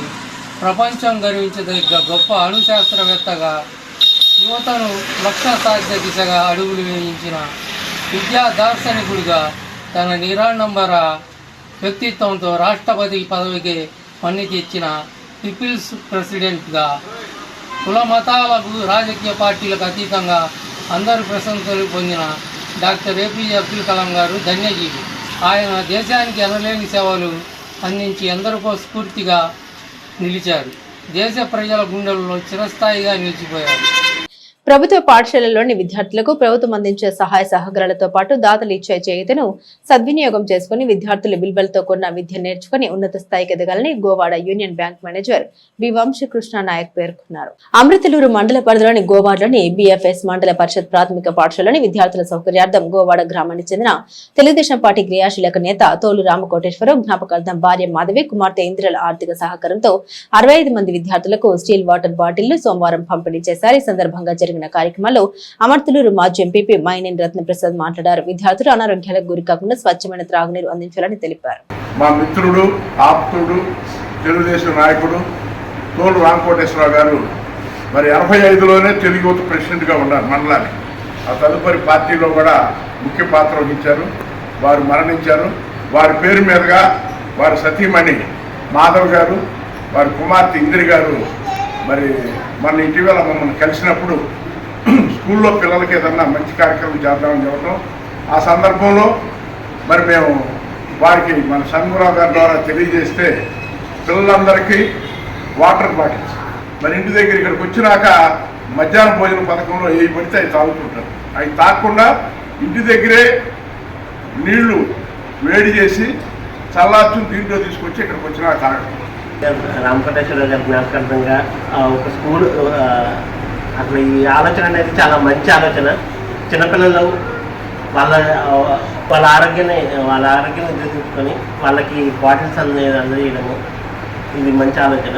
U: ప్రపంచం గర్వించదగ్గ గొప్ప అణుశాస్త్రవేత్తగా యువతను లక్ష్య సాధ్య దిశగా అడుగులు వేయించిన విద్యా దార్శనికుడిగా తన నిరాడంబర వ్యక్తిత్వంతో రాష్ట్రపతి పదవికి మన్ని తెచ్చిన పీపుల్స్ ప్రెసిడెంట్గా కుల మతాలకు రాజకీయ పార్టీలకు అతీతంగా అందరూ ప్రశంసలు పొందిన డాక్టర్ ఏపీజే అబ్దుల్ కలాం గారు ధన్యజీవి. ఆయన దేశానికి ఎనలేని సేవలు అందించి ఎందరికో స్ఫూర్తిగా నిలిచారు. దేశ ప్రజల గుండెల్లో చిరస్థాయిగా నిలిచిపోయారు.
A: ప్రభుత్వ పాఠశాలల్లోని విద్యార్థులకు ప్రభుత్వం అందించే సహాయ సహకారాలతో పాటు దాతలు ఇచ్చే చేయుతను సద్వినియోగం చేసుకుని విద్యార్థులు బిల్బలతో కూడిన విద్య నేర్చుకుని ఉన్నత స్థాయికి ఎదగాలని Govada union bank manager B Vamsikrishna Nayak పేర్కొన్నారు. అమృతలూరు మండల పరిధిలోని గోవాడలోని బిఎఫ్ఎస్ మండల పరిషత్ ప్రాథమిక పాఠశాలలోని విద్యార్థుల సౌకర్యార్థం గోవాడ గ్రామానికి చెందిన తెలుగుదేశం పార్టీ క్రియాశీలక నేత తోలు రామకోటేశ్వరరావు జ్ఞాపకార్థం భార్య మాధవి కుమార్తె ఇంద్రల ఆర్థిక సహకారంతో 65 మంది విద్యార్థులకు స్టీల్ వాటర్ బాటిళ్లు సోమవారం పంపిణీ చేశారు. ఈ సందర్భంగా జరిగిన కార్యక్రమంలో అమర్తలూరు మాజీ ఎంపీపీ మైనేని రత్నప్రసాద్ మాట్లాడారు. విద్యార్థులు అనారోగ్యాలకు గురి కాకుండా స్వచ్ఛమైన త్రాగునీరు అందించాలని తెలిపారు.
P: మా మిత్రుడు, ఆప్తుడు, తెలుగుదేశం నాయకుడు తోలు రామకోటేశ్వరరావు గారు మరి 85లోనే తెలుగు యువత ప్రెసిడెంట్గా ఉన్నారు మండలానికి. ఆ తదుపరి పార్టీలో కూడా ముఖ్య పాత్ర వహించారు. వారు మరణించారు. వారి పేరు మీదుగా వారి సతీమణి మాధవ్ గారు, వారి కుమార్తె ఇందిరి గారు మరి మన ఇటీవల మమ్మల్ని కలిసినప్పుడు స్కూల్లో పిల్లలకి ఏదన్నా మంచి కార్యక్రమం చేద్దామని చెప్పడం, ఆ సందర్భంలో మరి మేము వారికి మన షణ్ముఖరావు గారి ద్వారా తెలియజేస్తే పిల్లలందరికీ వాటర్ బాటిల్స్ మరి ఇంటి దగ్గర ఇక్కడికి వచ్చినాక మధ్యాహ్న భోజన పథకంలో ఏ పడితే అవి తాగుతుంటారు. అవి తాగకుండా ఇంటి దగ్గరే నీళ్లు వేడి చేసి చల్లార్చుని దీంట్లో తీసుకొచ్చి ఇక్కడికి వచ్చినాక తాగడం.
Q: రామకోటేశ్వర గారి జ్ఞాపకార్థంగా ఒక స్కూల్ అసలు ఈ ఆలోచన అనేది చాలా మంచి ఆలోచన. చిన్నపిల్లలు వాళ్ళ ఆరోగ్యాన్ని గుర్తుంచుకొని వాళ్ళకి బాటిల్స్ అందజేయడము ఇది మంచి ఆలోచన.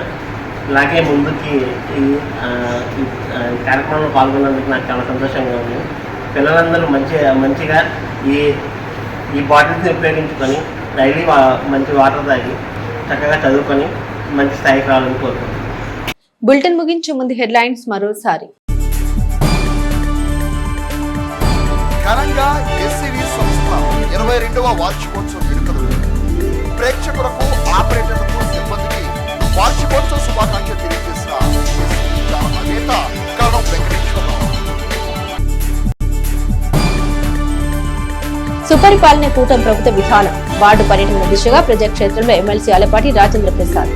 Q: ఇలాగే ముందుకి ఈ కార్యక్రమంలో పాల్గొన్నందుకు నాకు చాలా సంతోషంగా ఉంది. పిల్లలందరూ మంచిగా ఈ బాటిల్స్ని ఉపయోగించుకొని డైలీ మంచి వాటర్ తాగి చక్కగా చదువుకొని మంచి స్థాయికి రావాలని కోరుకుంటున్నాను.
A: బులెటిన్ ముగించే ముందు హెడ్లైన్స్ మరోసారి.
B: ఘనంగా ఎస్సీవీ సంస్థ 22వ వార్షికోత్సవ వేడుకలు. ప్రేక్షకులకు, ఆపరేటర్లకు, సిబ్బందికి వార్షికోత్సవ శుభాకాంక్షలు తెలియజేసిన నేత కరణం వెంకటేశ్వరరావు.
A: సుపరిపాలన కూటమి ప్రభుత్వ విధానం. వార్డు పర్యటన దిశగా ప్రజాక్షేత్రంలో ఎమ్మెల్సీ అలపాటి రాజేంద్ర ప్రసాద్.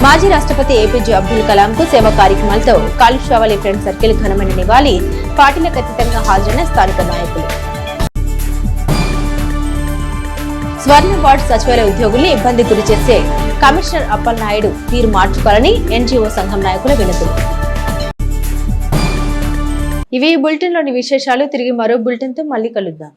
A: మాజీ రాష్ట్రపతి ఏపీజే అబ్దుల్ కలాం కు సేవా కార్యక్రమాలతో కాళుష్యావళి ఫ్రెండ్ సర్కిల్ ఘనమైన నివాళి. పార్టీలకు అతీతంగా హాజరైన స్థానిక నాయకులు. స్వర్ణ వార్డు సచివాలయ ఉద్యోగుల్ని ఇబ్బంది గురి చేసే కమిషనర్ అప్పలనాయుడు తీరు మార్చుకోవాలని ఎన్జీఓ సంఘం నాయకుల వినతులు. ఇవి బులెటిన్లోని విశేషాలు. తిరిగి మరో బులెటిన్తో మళ్ళీ కలుద్దాం.